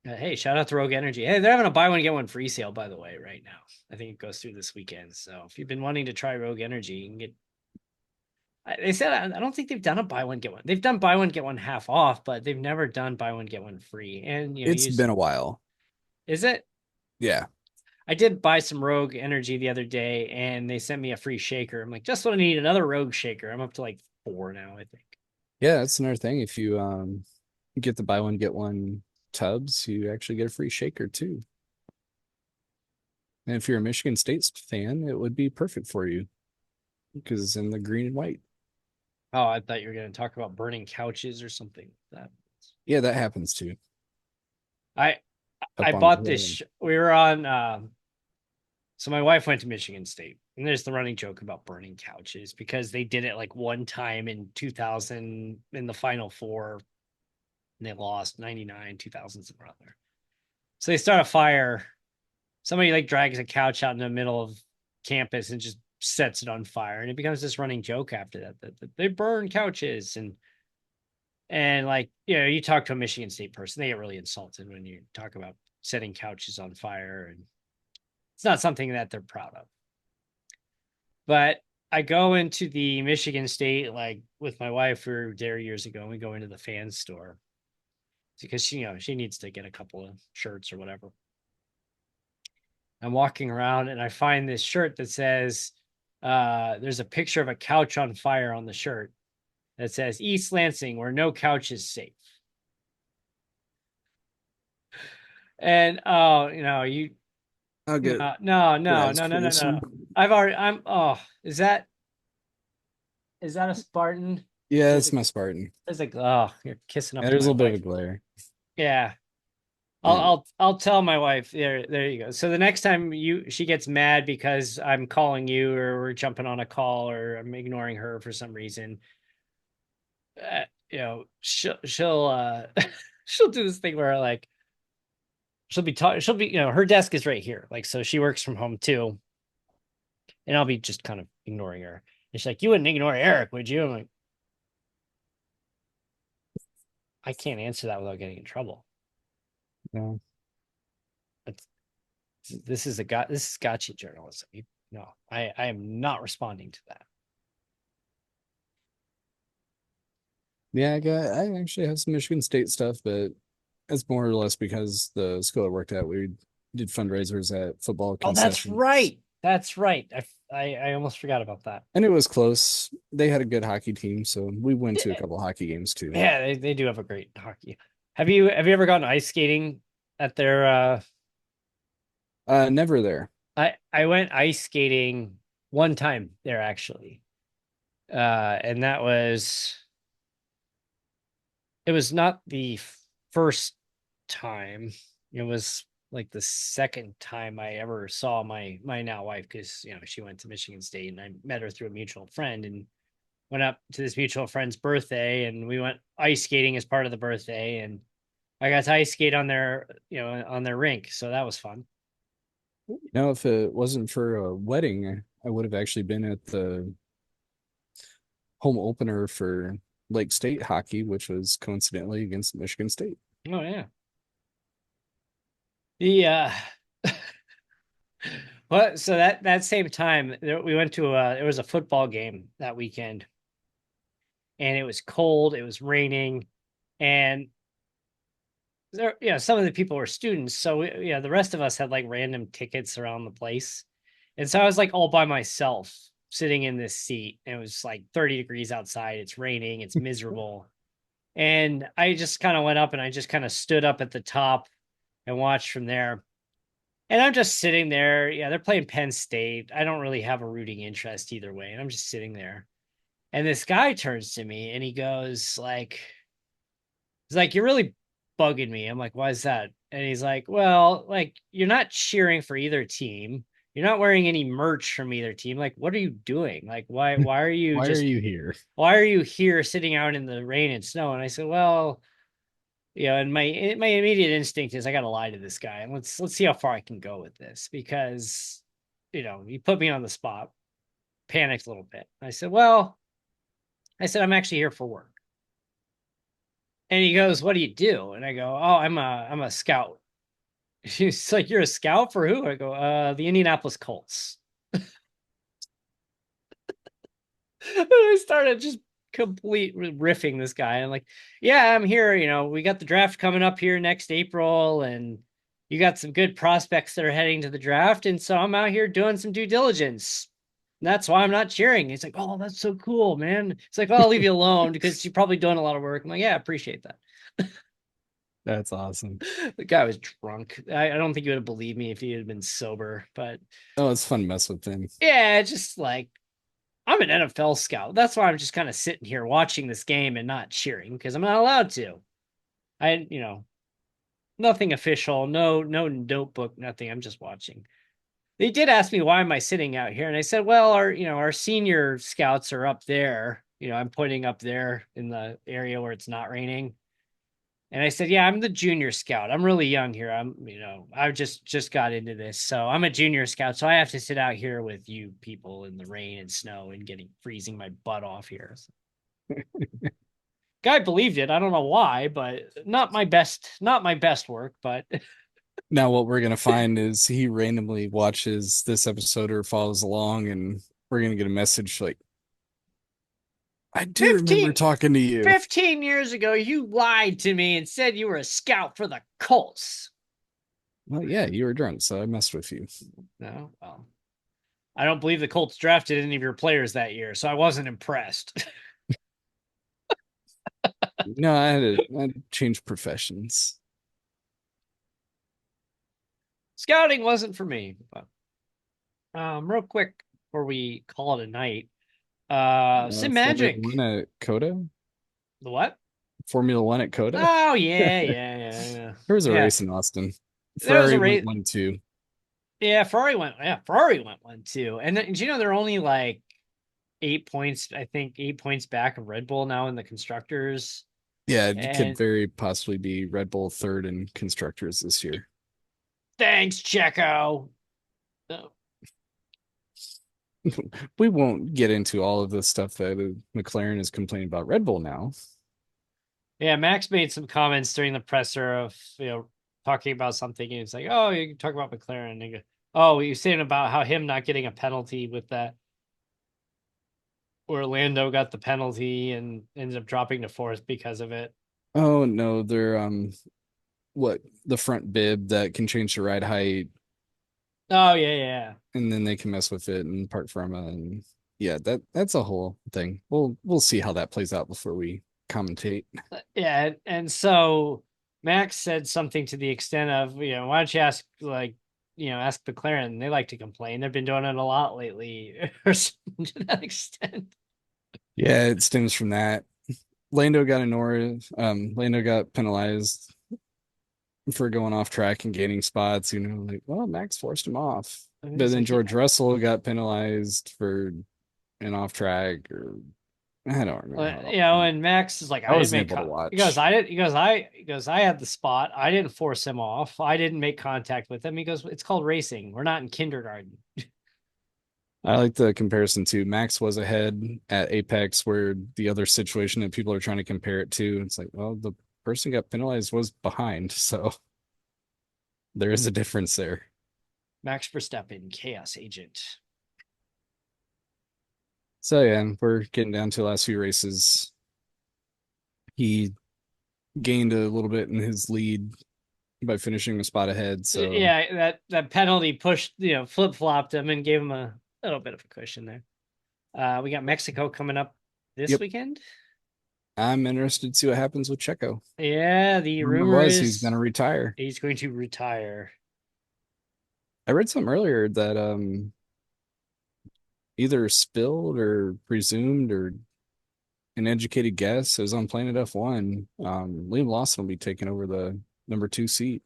Hey, shout out to Rogue Energy. Hey, they're having a buy one get one free sale, by the way, right now. I think it goes through this weekend. So if you've been wanting to try Rogue Energy, you can get. They said I don't think they've done a buy one get one. They've done buy one get one half off, but they've never done buy one get one free. And It's been a while. is it? Yeah. I did buy some Rogue Energy the other day, and they sent me a free shaker. I'm like, just what I need, another Rogue shaker. I'm up to like 4 now, I think. Yeah, that's another thing. If you get the buy one get one tubs, you actually get a free shaker too. And if you're a Michigan State fan, it would be perfect for you because it's in the green and white. Oh, I thought you were going to talk about burning couches or something. That Yeah, that happens too. I I Up on the bought hill. this. We were on. So my wife went to Michigan State, and there's the running joke about burning couches because they did it like one time in 2000 in the Final Four, and they lost 99, 2000 somewhere out there. So they start a fire. Somebody like drags a couch out in the middle of campus and just sets it on fire, and it becomes this running joke after that they burn couches. And like you talk to a Michigan State person, they get really insulted when you talk about setting couches on fire, and it's not something that they're proud of. But I go into the Michigan State like with my wife. We were there years ago, and we go into the fan store because she needs to get a couple of shirts or whatever. I'm walking around and I find this shirt that says there's a picture of a couch on fire on the shirt that says East Lansing, where no couch is safe. And oh, you I'll get no. Raz for you some. I've already I'm oh, is that a Spartan? Yeah, There's it's a my Spartan. there's a oh, you're kissing up Yeah, to there's a my little bit of a wife. glare. Yeah. I'll And I'll I'll tell my wife. There you go. So the next time she gets mad because I'm calling you or we're jumping on a call or I'm ignoring her for some reason, she'll do this thing where like she'll be talking, she'll be, her desk is right here. Like, so she works from home too. And I'll be just kind of ignoring her. And she's like, you wouldn't ignore Eric, would you? I'm like, I can't answer that without getting in trouble. Yeah. It's, this is gotcha journalism. No, I am not responding to that. Yeah, I actually have some Michigan State stuff, but it's more or less because the school I worked at, we did fundraisers at football Oh, that's concessions. right. That's right. I almost forgot about that. And it was close. They had a good hockey team, so we went to a couple hockey games too. Yeah, they do have a great hockey. Have you ever gone ice skating at their Never there. I went ice skating one time there actually. And that was it was not the first time. It was like the second time I ever saw my now wife because she went to Michigan State and I met her through a mutual friend and went up to this mutual friend's birthday and we went ice skating as part of the birthday and I got to ice skate on their rink, so that was fun. Now, if it wasn't for a wedding, I would have actually been at the home opener for Lake State hockey, which was coincidentally against Michigan State. Oh yeah. The well, so that same time we went to it was a football game that weekend and it was cold, it was raining, and there, some of the people were students, so the rest of us had like random tickets around the place, and so I was like all by myself sitting in this seat, and it was like 30 degrees outside. It's raining. It's miserable, and I just kind of went up and I just kind of stood up at the top and watched from there. And I'm just sitting there. Yeah, they're playing Penn State. I don't really have a rooting interest either way, and I'm just sitting there. And this guy turns to me and he goes like, he's like, you're really bugging me. I'm like, why is that? And he's like, well, like, you're not cheering for either team. You're not wearing any merch from either team. Like, what are you doing? Like, why are you Why are just, you here? why are you here sitting out in the rain and snow? And I said, well, and my immediate instinct is I got to lie to this guy and let's see how far I can go with this because, he put me on the spot, panicked a little bit. I said, well, I'm actually here for work. And he goes, what do you do? And I go, oh, I'm a scout. He's like, you're a scout for who? I go, the Indianapolis Colts. I started just complete riffing this guy. I'm like, yeah, I'm here. We got the draft coming up here next April, and you got some good prospects that are heading to the draft. And so I'm out here doing some due diligence. And that's why I'm not cheering. He's like, oh, that's so cool, man. It's like, well, I'll leave you alone because you're probably doing a lot of work. I'm like, yeah, I appreciate that. That's awesome. The guy was drunk. I don't think you would have believed me if he had been sober, but Oh, it's fun to mess with him. yeah, it's just like I'm an NFL scout. That's why I'm just kind of sitting here watching this game and not cheering because I'm not allowed to. Nothing official, no notebook, nothing. I'm just watching. They did ask me why am I sitting out here, and I said, well, our senior scouts are up there. I'm pointing up there in the area where it's not raining. And I said, yeah, I'm the junior scout. I'm really young here. I just got into this. So I'm a junior scout. So I have to sit out here with you people in the rain and snow and freezing my butt off here. Guy believed it. I don't know why, but not my best work, but Now, what we're gonna find is he randomly watches this episode or follows along, and we're gonna get a message like, "I do remember 15, talking to you." 15 years ago, you lied to me and said you were a scout for the Colts. Well, yeah, you were drunk, so I messed with you. No, well, I don't believe the Colts drafted any of your players that year, so I wasn't impressed. No, I had to change professions. Scouting wasn't for me. But real quick before we call it a night, Formula Simagic. One at Coda. The what? Formula One at Coda. Oh yeah. There was a Yeah, race in Austin. there was a Ferrari race. went 1-2. Yeah, Ferrari went. Yeah, Ferrari went one too. And then, do you know they're only like 8 points, I think 8 points back of Red Bull now in the constructors. Yeah, it could And very possibly be Red Bull third in constructors this year. thanks, Checo. We won't get into all of the stuff that McLaren is complaining about Red Bull now. Yeah, Max made some comments during the presser of, talking about something, and it's like, oh, you can talk about McLaren. And go, oh, you saying about how him not getting a penalty with that. Orlando got the penalty and ended up dropping to fourth because of it. Oh no, they're what the front bib that can change the ride height, Oh yeah, and then they can mess with it and park Pharma, and yeah, that's a whole thing. We'll see how that plays out before we commentate. yeah. And so Max said something to the extent of, why don't you ask ask McLaren? They like to complain. They've been doing it a lot lately, or something to that extent. Yeah, it stems from that. Lando got penalized for going off track and gaining spots, like, well, Max forced him off. But It's then like, George Russell got penalized for an off track, or I don't remember how it all went. and Max is like, I I didn't wasn't make able to he goes, watch. I didn't he goes, I had the spot. I didn't force him off. I didn't make contact with him. He goes, it's called racing. We're not in kindergarten. I like the comparison too. Max was ahead at Apex, where the other situation that people are trying to compare it to, it's like, well, the person got penalized was behind, so there is a difference there. Max Verstappen, chaos agent. So yeah, we're getting down to the last few races. He gained a little bit in his lead by finishing a spot ahead. So Yeah, that penalty pushed, flip flopped him and gave him a little bit of a cushion there. We got Mexico coming up this yep, weekend. I'm interested to see what happens with Checo. Yeah, the Rumor rumor was he's going is to retire. he's going to retire. I read something earlier that either spilled or presumed or an educated guess. It was on Planet F1. Liam Lawson will be taking over the number two seat.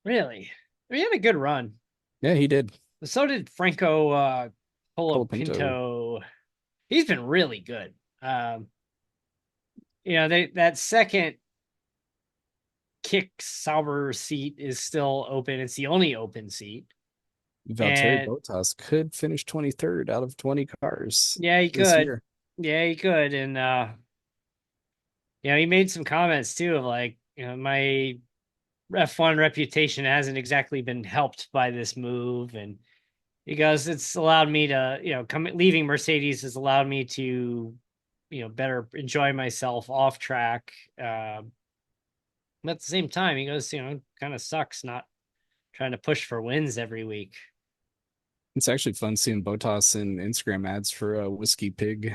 Really? He had a good run. Yeah, he did. So did Franco Colapinto. Colapinto. He's been really good. That second kick Sauber seat is still open. It's the only open seat. Valtteri And Bottas could finish 23rd out of 20 cars yeah, he this could. year. Yeah, he could. And he made some comments too of like, my F1 reputation hasn't exactly been helped by this move. And he goes, it's allowed me to, leaving Mercedes has allowed me to, better enjoy myself off track. But at the same time, he goes, kind of sucks not trying to push for wins every week. It's actually fun seeing Bottas in Instagram ads for Whiskey Pig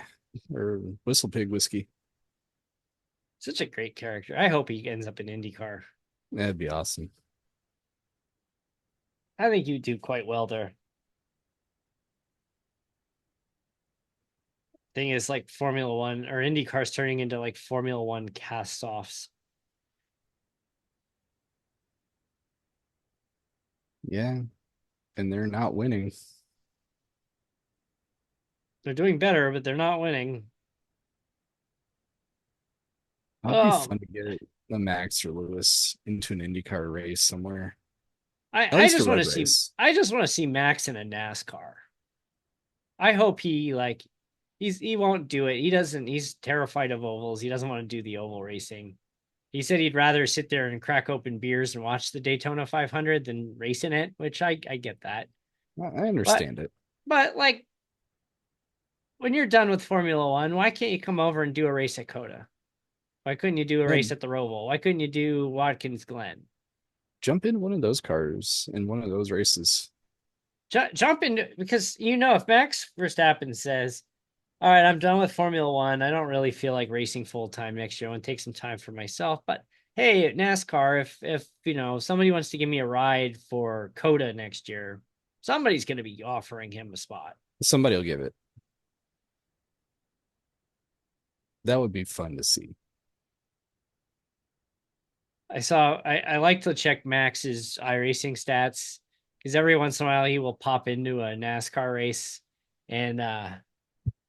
or Whistle Pig whiskey. Such a great character. I hope he ends up in IndyCar. That'd be awesome. I think you do quite well there. Thing is, like Formula One or IndyCar's turning into like Formula One cast offs. Yeah, and they're not winning. They're doing better, but they're not winning. That'd be fun to get a Max or Lewis into an IndyCar race somewhere. At I least a just want to road see race. Max in a NASCAR. I hope he won't do it. He's terrified of ovals. He doesn't want to do the oval racing. He said he'd rather sit there and crack open beers and watch the Daytona 500 than race in it, which I get that. I But understand it. like when you're done with Formula One, why can't you come over and do a race at Coda? Why couldn't you do a Yeah, race at the Roval? Why couldn't you do Watkins Glen? jump in one of those cars in one of those races. Jump in because if Max Verstappen says, "All right, I'm done with Formula One. I don't really feel like racing full time next year. I want to take some time for myself." But hey, NASCAR, if somebody wants to give me a ride for Coda next year, somebody's going to be offering him a spot. Somebody will give it. That would be fun to see. I like to check Max's iRacing stats because every once in a while he will pop into a NASCAR race and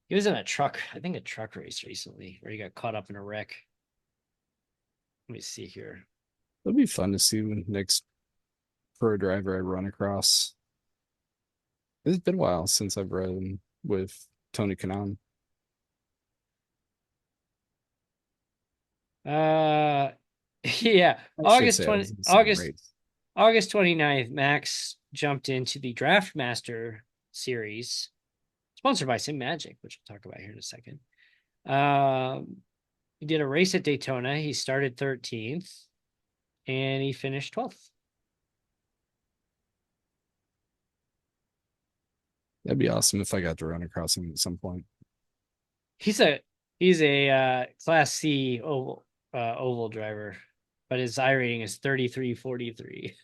He was in a truck, I think a truck race recently, where he got caught up in a wreck. Let me see here. It'll be fun to see when next pro driver I run across. It's been a while since I've run with Tony Kanaan. Uh, yeah, I should say I was in the same race. August 29th, Max jumped into the Draft Master series, sponsored by Simagic, which we'll talk about here in a second. He did a race at Daytona. He started 13th and he finished 12th. That'd be awesome if I got to run across him at some point. He's a Class C oval driver, but his I rating is 3343.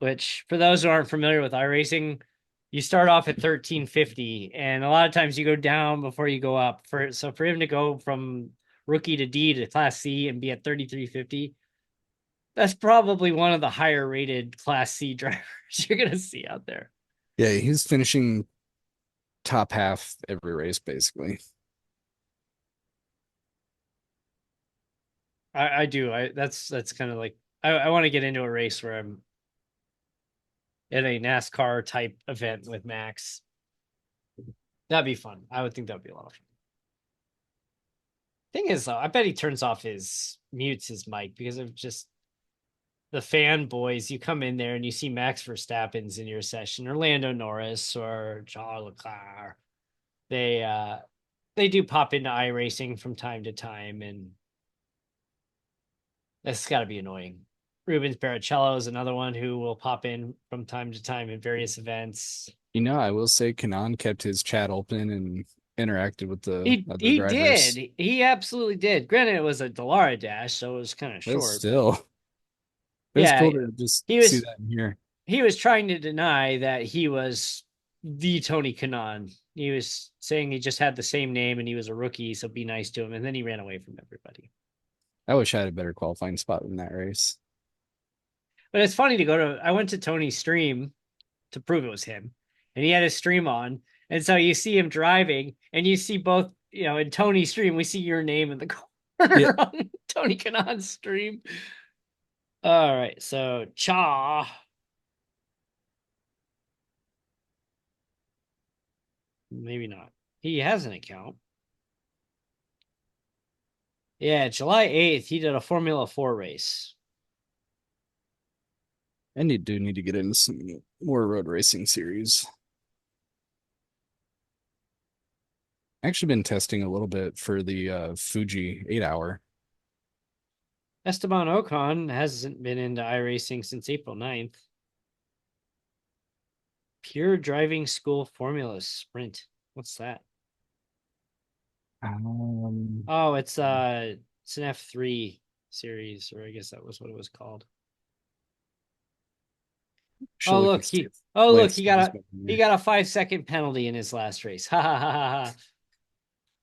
Which, for those who aren't familiar with iRacing, you start off at 1350, and a lot of times you go down before you go up. For him to go from rookie to D to Class C and be at 3350, that's probably one of the higher rated Class C drivers you're gonna see out there. Yeah, he's finishing top half every race basically. I do. That's kind of like I want to get into a race where I'm in a NASCAR type event with Max. That'd be fun. I would think that'd be a lot of fun. Thing is, though, I bet he turns off mutes his mic because of just the fanboys. You come in there and you see Max Verstappen's in your session, or Lando Norris, or Charles Leclerc. They do pop into iRacing from time to time, and that's got to be annoying. Rubens Barrichello is another one who will pop in from time to time in various events. I will say Kanaan kept his chat open and interacted with the other He drivers. did. He absolutely did. Granted, it was a Delara dash, so it was kind of But short. still, it was Yeah, cool to just he see was that in here. he was trying to deny that he was the Tony Kanaan. He was saying he just had the same name and he was a rookie, so be nice to him. And then he ran away from everybody. I wish I had a better qualifying spot in that race. But it's funny to go to. I went to Tony's stream to prove it was him, and he had his stream on, and so you see him driving, and you see both. In Tony's stream, we see your name in the corner on Tony Kanaan's stream. All right, so Cha. Maybe not. He has an account. Yeah, July 8th, he did a Formula 4 race. And you do need to get into some more road racing series. Actually been testing a little bit for the Fuji 8-hour. Esteban Ocon hasn't been into iRacing since April 9th. Pure Driving School Formula Sprint. What's that? Oh, it's an F3 series, or I guess that was what it was called. Oh look, he got a 5-second penalty in his last race. Ha ha ha ha.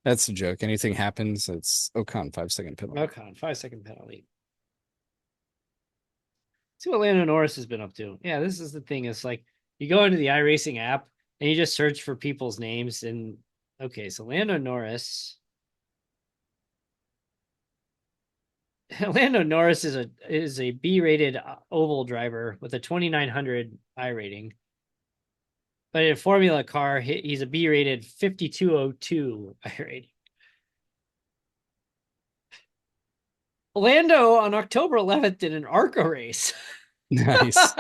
That's a joke. Anything happens, it's Ocon 5-second penalty. Ocon 5-second penalty. See what Lando Norris has been up to. Yeah, this is the thing. It's like you go into the iRacing app and you just search for people's names, and okay, so Lando Norris. Lando Norris is a B-rated oval driver with a 2900 I rating. But in a Formula car, he's a B-rated 5202 I rating. Lando on October 11th did an ARCA race. Nice.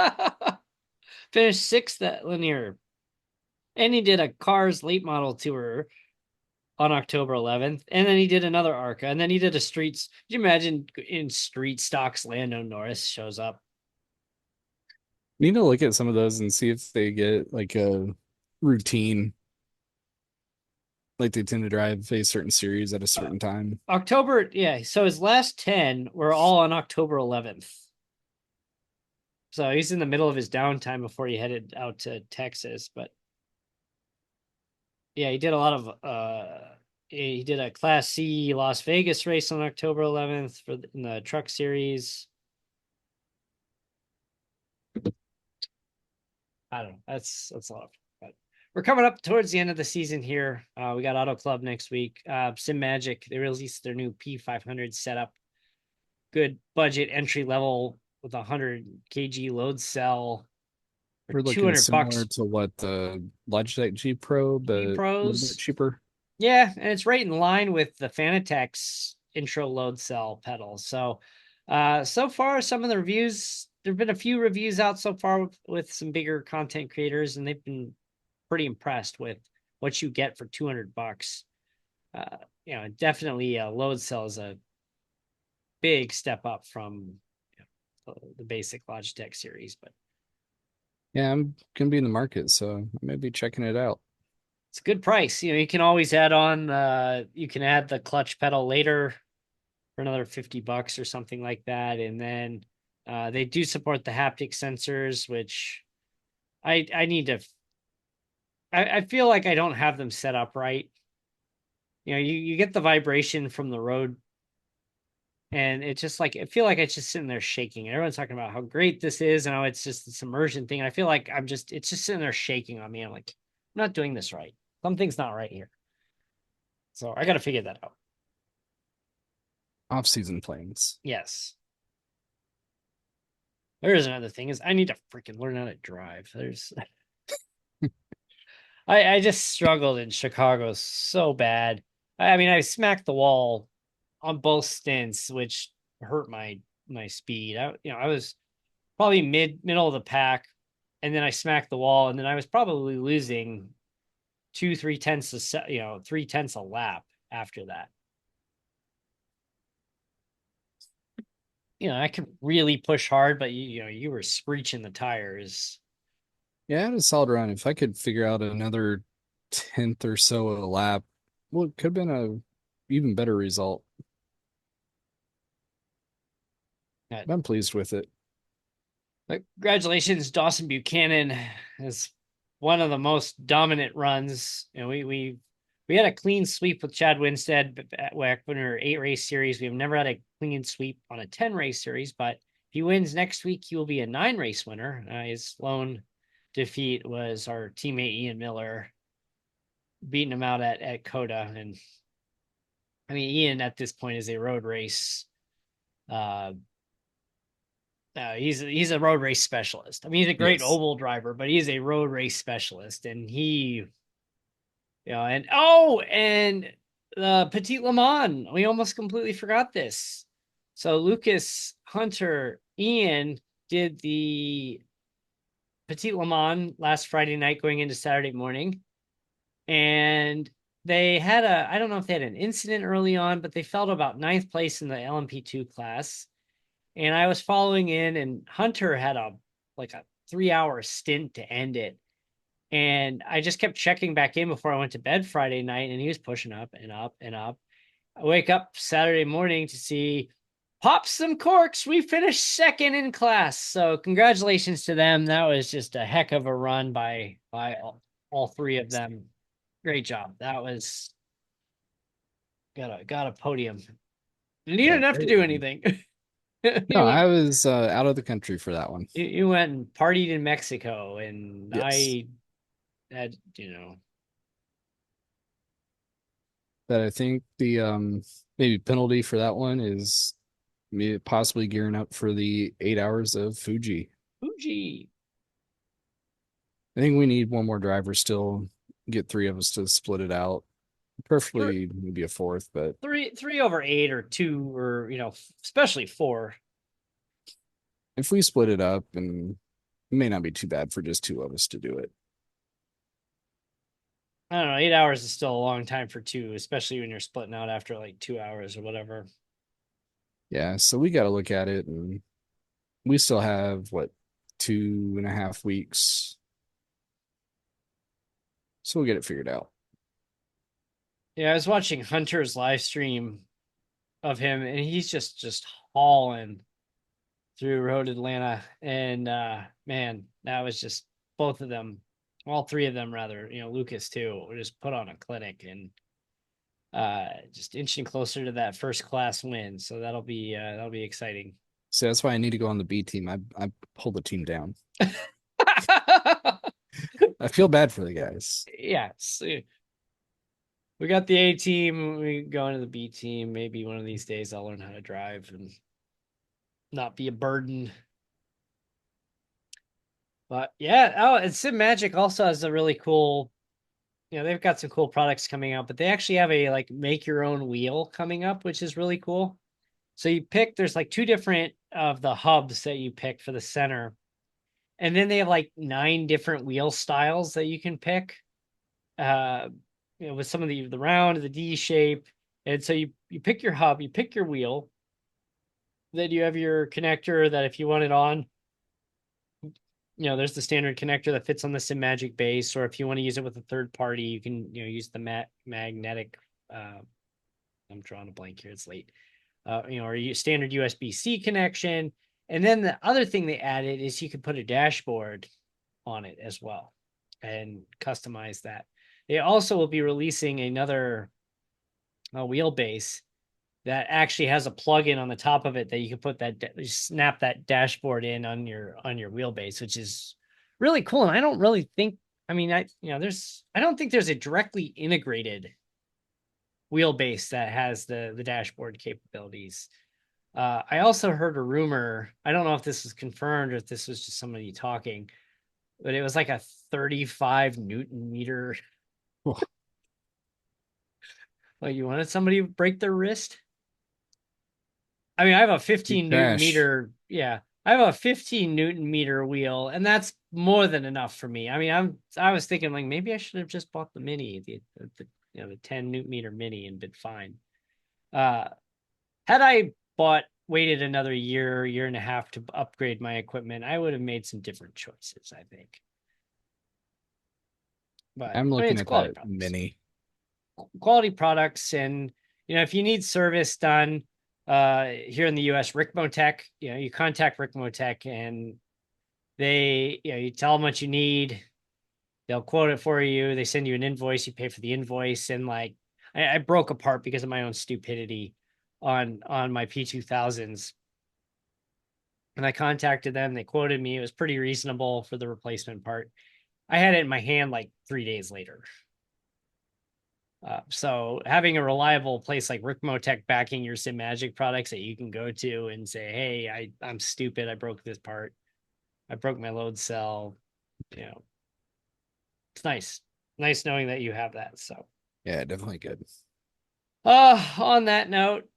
Finished 6th at Linear. And he did a Cars late model tour on October 11th. And then he did another ARCA. And then he did a streets. Could you imagine in street stocks, Lando Norris shows up? Need to look at some of those and see if they get like a routine. Like they tend to drive a certain series at a certain time. October, yeah. So his last 10 were all on October 11th. So he's in the middle of his downtime before he headed out to Texas. But yeah, he did a lot of he did a Class C Las Vegas race on October 11th in the truck series. I don't know. That's a lot of fun. we're coming up towards the end of the season here. We got Auto Club next week. Simagic, they released their new P500 setup. Good budget entry level with a 100 kg load cell for We're looking similar $200 to what the Logitech G Pro, but G a little bit Pros. cheaper. Yeah, and it's right in line with the Fanatec's intro load cell pedals. So, so far, some of the reviews, there've been a few reviews out so far with some bigger content creators, and they've been pretty impressed with what you get for $200. Definitely a load cell is a big step up from the basic Logitech series, but Yeah, I'm gonna be in the market, so I may be checking it out. it's a good price. You can always add on, you can add the clutch pedal later for another $50 or something like that. And then they do support the haptic sensors, which I need to, I feel like I don't have them set up right. You get the vibration from the road, and it's just like, I feel like it's just sitting there shaking. Everyone's talking about how great this is and how it's just this immersion thing. And I feel like it's just sitting there shaking on me. I'm like, I'm not doing this right. Something's not right here. So I got to figure that out. Off-season plans. Yes. There is another thing is I need to freaking learn how to drive. I just struggled in Chicago so bad. I mean, I smacked the wall on both stints, which hurt my speed. I was probably middle of the pack, and then I smacked the wall, and then I was probably losing 3/10 a lap after that. I could really push hard, but you were screeching the tires. Yeah, I had a solid run. If I could figure out another tenth or so a lap, well, it could have been a even better result. I'm pleased with it. But congratulations, Dawson Buchanan, is one of the most dominant runs. We had a clean sweep with Chad Winstead back when we were 8-race series. We have never had a clean sweep on a 10-race series, but if he wins next week, he will be a 9-race winner. His lone defeat was our teammate Ian Miller beating him out at Coda. And I mean, Ian at this point is a road race. He's a road race specialist. I mean, he's a great Yes. oval driver, but he's a road race specialist. And and the Petit Le Mans, we almost completely forgot this. So Lucas, Hunter, Ian did the Petit Le Mans last Friday night going into Saturday morning. And they had I don't know if they had an incident early on, but they fell to about ninth place in the LMP2 class. And I was following in, and Hunter had a 3-hour stint to end it. And I just kept checking back in before I went to bed Friday night, and he was pushing up and up and up. I wake up Saturday morning to see pop some corks. We finished second in class. So congratulations to them. That was just a heck of a run by all three of them. Great job. That was got a podium. Didn't even Yeah, have to great do run. anything. No, you I went was out of the country for that one. you went and partied in Mexico, and Yes. I had But I think the maybe penalty for that one is me possibly gearing up for the 8 hours of Fuji. Fuji. I think we need one more driver still, get three of us to split it out. Preferably maybe a fourth, but Three over 8 or 2, or especially 4. if we split it up, and it may not be too bad for just two of us to do it. I don't know. 8 hours is still a long time for 2, especially when you're splitting out after like 2 hours or whatever. Yeah, so we got to look at it, and we still have what 2.5 weeks, so we'll get it figured out. Yeah, I was watching Hunter's live stream of him, and he's just hauling through Road Atlanta. And man, that was just both of them, all three of them rather, Lucas too, just put on a clinic and just inching closer to that first class win. So that'll be exciting. So that's why I need to go on the B team. I pull the team down. I feel bad for the guys. Yeah, we got the A team. We go into the B team. Maybe one of these days I'll learn how to drive and not be a burden. But yeah, oh, and Simagic also has a really cool, they've got some cool products coming out, but they actually have a like make your own wheel coming up, which is really cool. So you pick, there's like two different of the hubs that you pick for the center. And then they have like 9 different wheel styles that you can pick. Uh, with some of the round, the D shape. And so you pick your hub, you pick your wheel. Then you have your connector that if you want it on, there's the standard connector that fits on the Simagic base, or if you want to use it with a third party, you can, use the magnetic. I'm drawing a blank here. It's late. Or standard USB-C connection. And then the other thing they added is you could put a dashboard on it as well and customize that. They also will be releasing another wheelbase that actually has a plug-in on the top of it that you can put snap that dashboard in on your wheelbase, which is really cool. And I don't really think, I don't think there's a directly integrated wheelbase that has the dashboard capabilities. I also heard a rumor. I don't know if this was confirmed or if this was just somebody talking, but it was like a 35 Newton meter. Like you wanted somebody to break their wrist? I mean, I have a 15 Newton Crash. meter. Yeah, I have a 15 Newton meter wheel, and that's more than enough for me. I mean, I was thinking like maybe I should have just bought the mini, the 10 Newton meter mini and been fine. Uh, had I waited another year and a half to upgrade my equipment, I would have made some different choices, I think. But I'm I mean, looking it's at quality that products. mini. Quality products, and if you need service done here in the US, Rick Motec, you contact Rick Motec and they, you tell them what you need, they'll quote it for you, they send you an invoice, you pay for the invoice. And like I broke apart because of my own stupidity on my P2000s, and I contacted them, they quoted me, it was pretty reasonable for the replacement part. I had it in my hand like 3 days later. So having a reliable place like Rick Motec backing your Simagic products that you can go to and say, hey, I'm stupid, I broke this part, I broke my load cell, it's nice knowing that you have that. So Yeah, definitely good. on that note,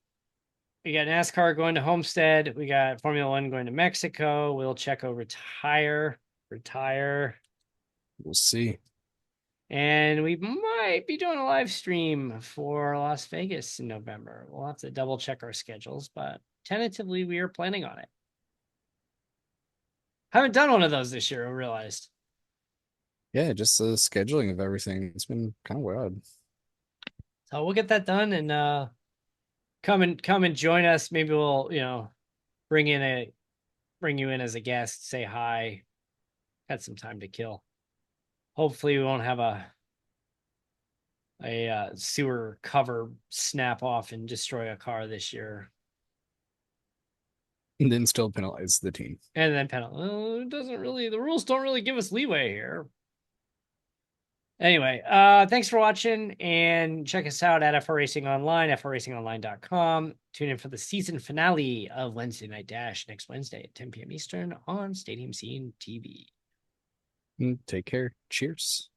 we got NASCAR going to Homestead, we got Formula One going to Mexico, Will Checo retire, We'll see. and we might be doing a live stream for Las Vegas in November. We'll have to double check our schedules, but tentatively we are planning on it. Haven't done one of those this year, I realized. Yeah, just the scheduling of everything. It's been kind of wild. So we'll get that done and come and join us. Maybe we'll, bring you in as a guest, say hi. Got some time to kill. Hopefully we won't have a sewer cover snap off and destroy a car this year. And then still penalize the team. And then penalty. It doesn't really, the rules don't really give us leeway here. Anyway, thanks for watching and check us out at FR Racing Online, frracingonline.com. Tune in for the season finale of Wednesday Night Dash next Wednesday at 10 p.m. Eastern on Stadium Scene TV. Take care. Cheers.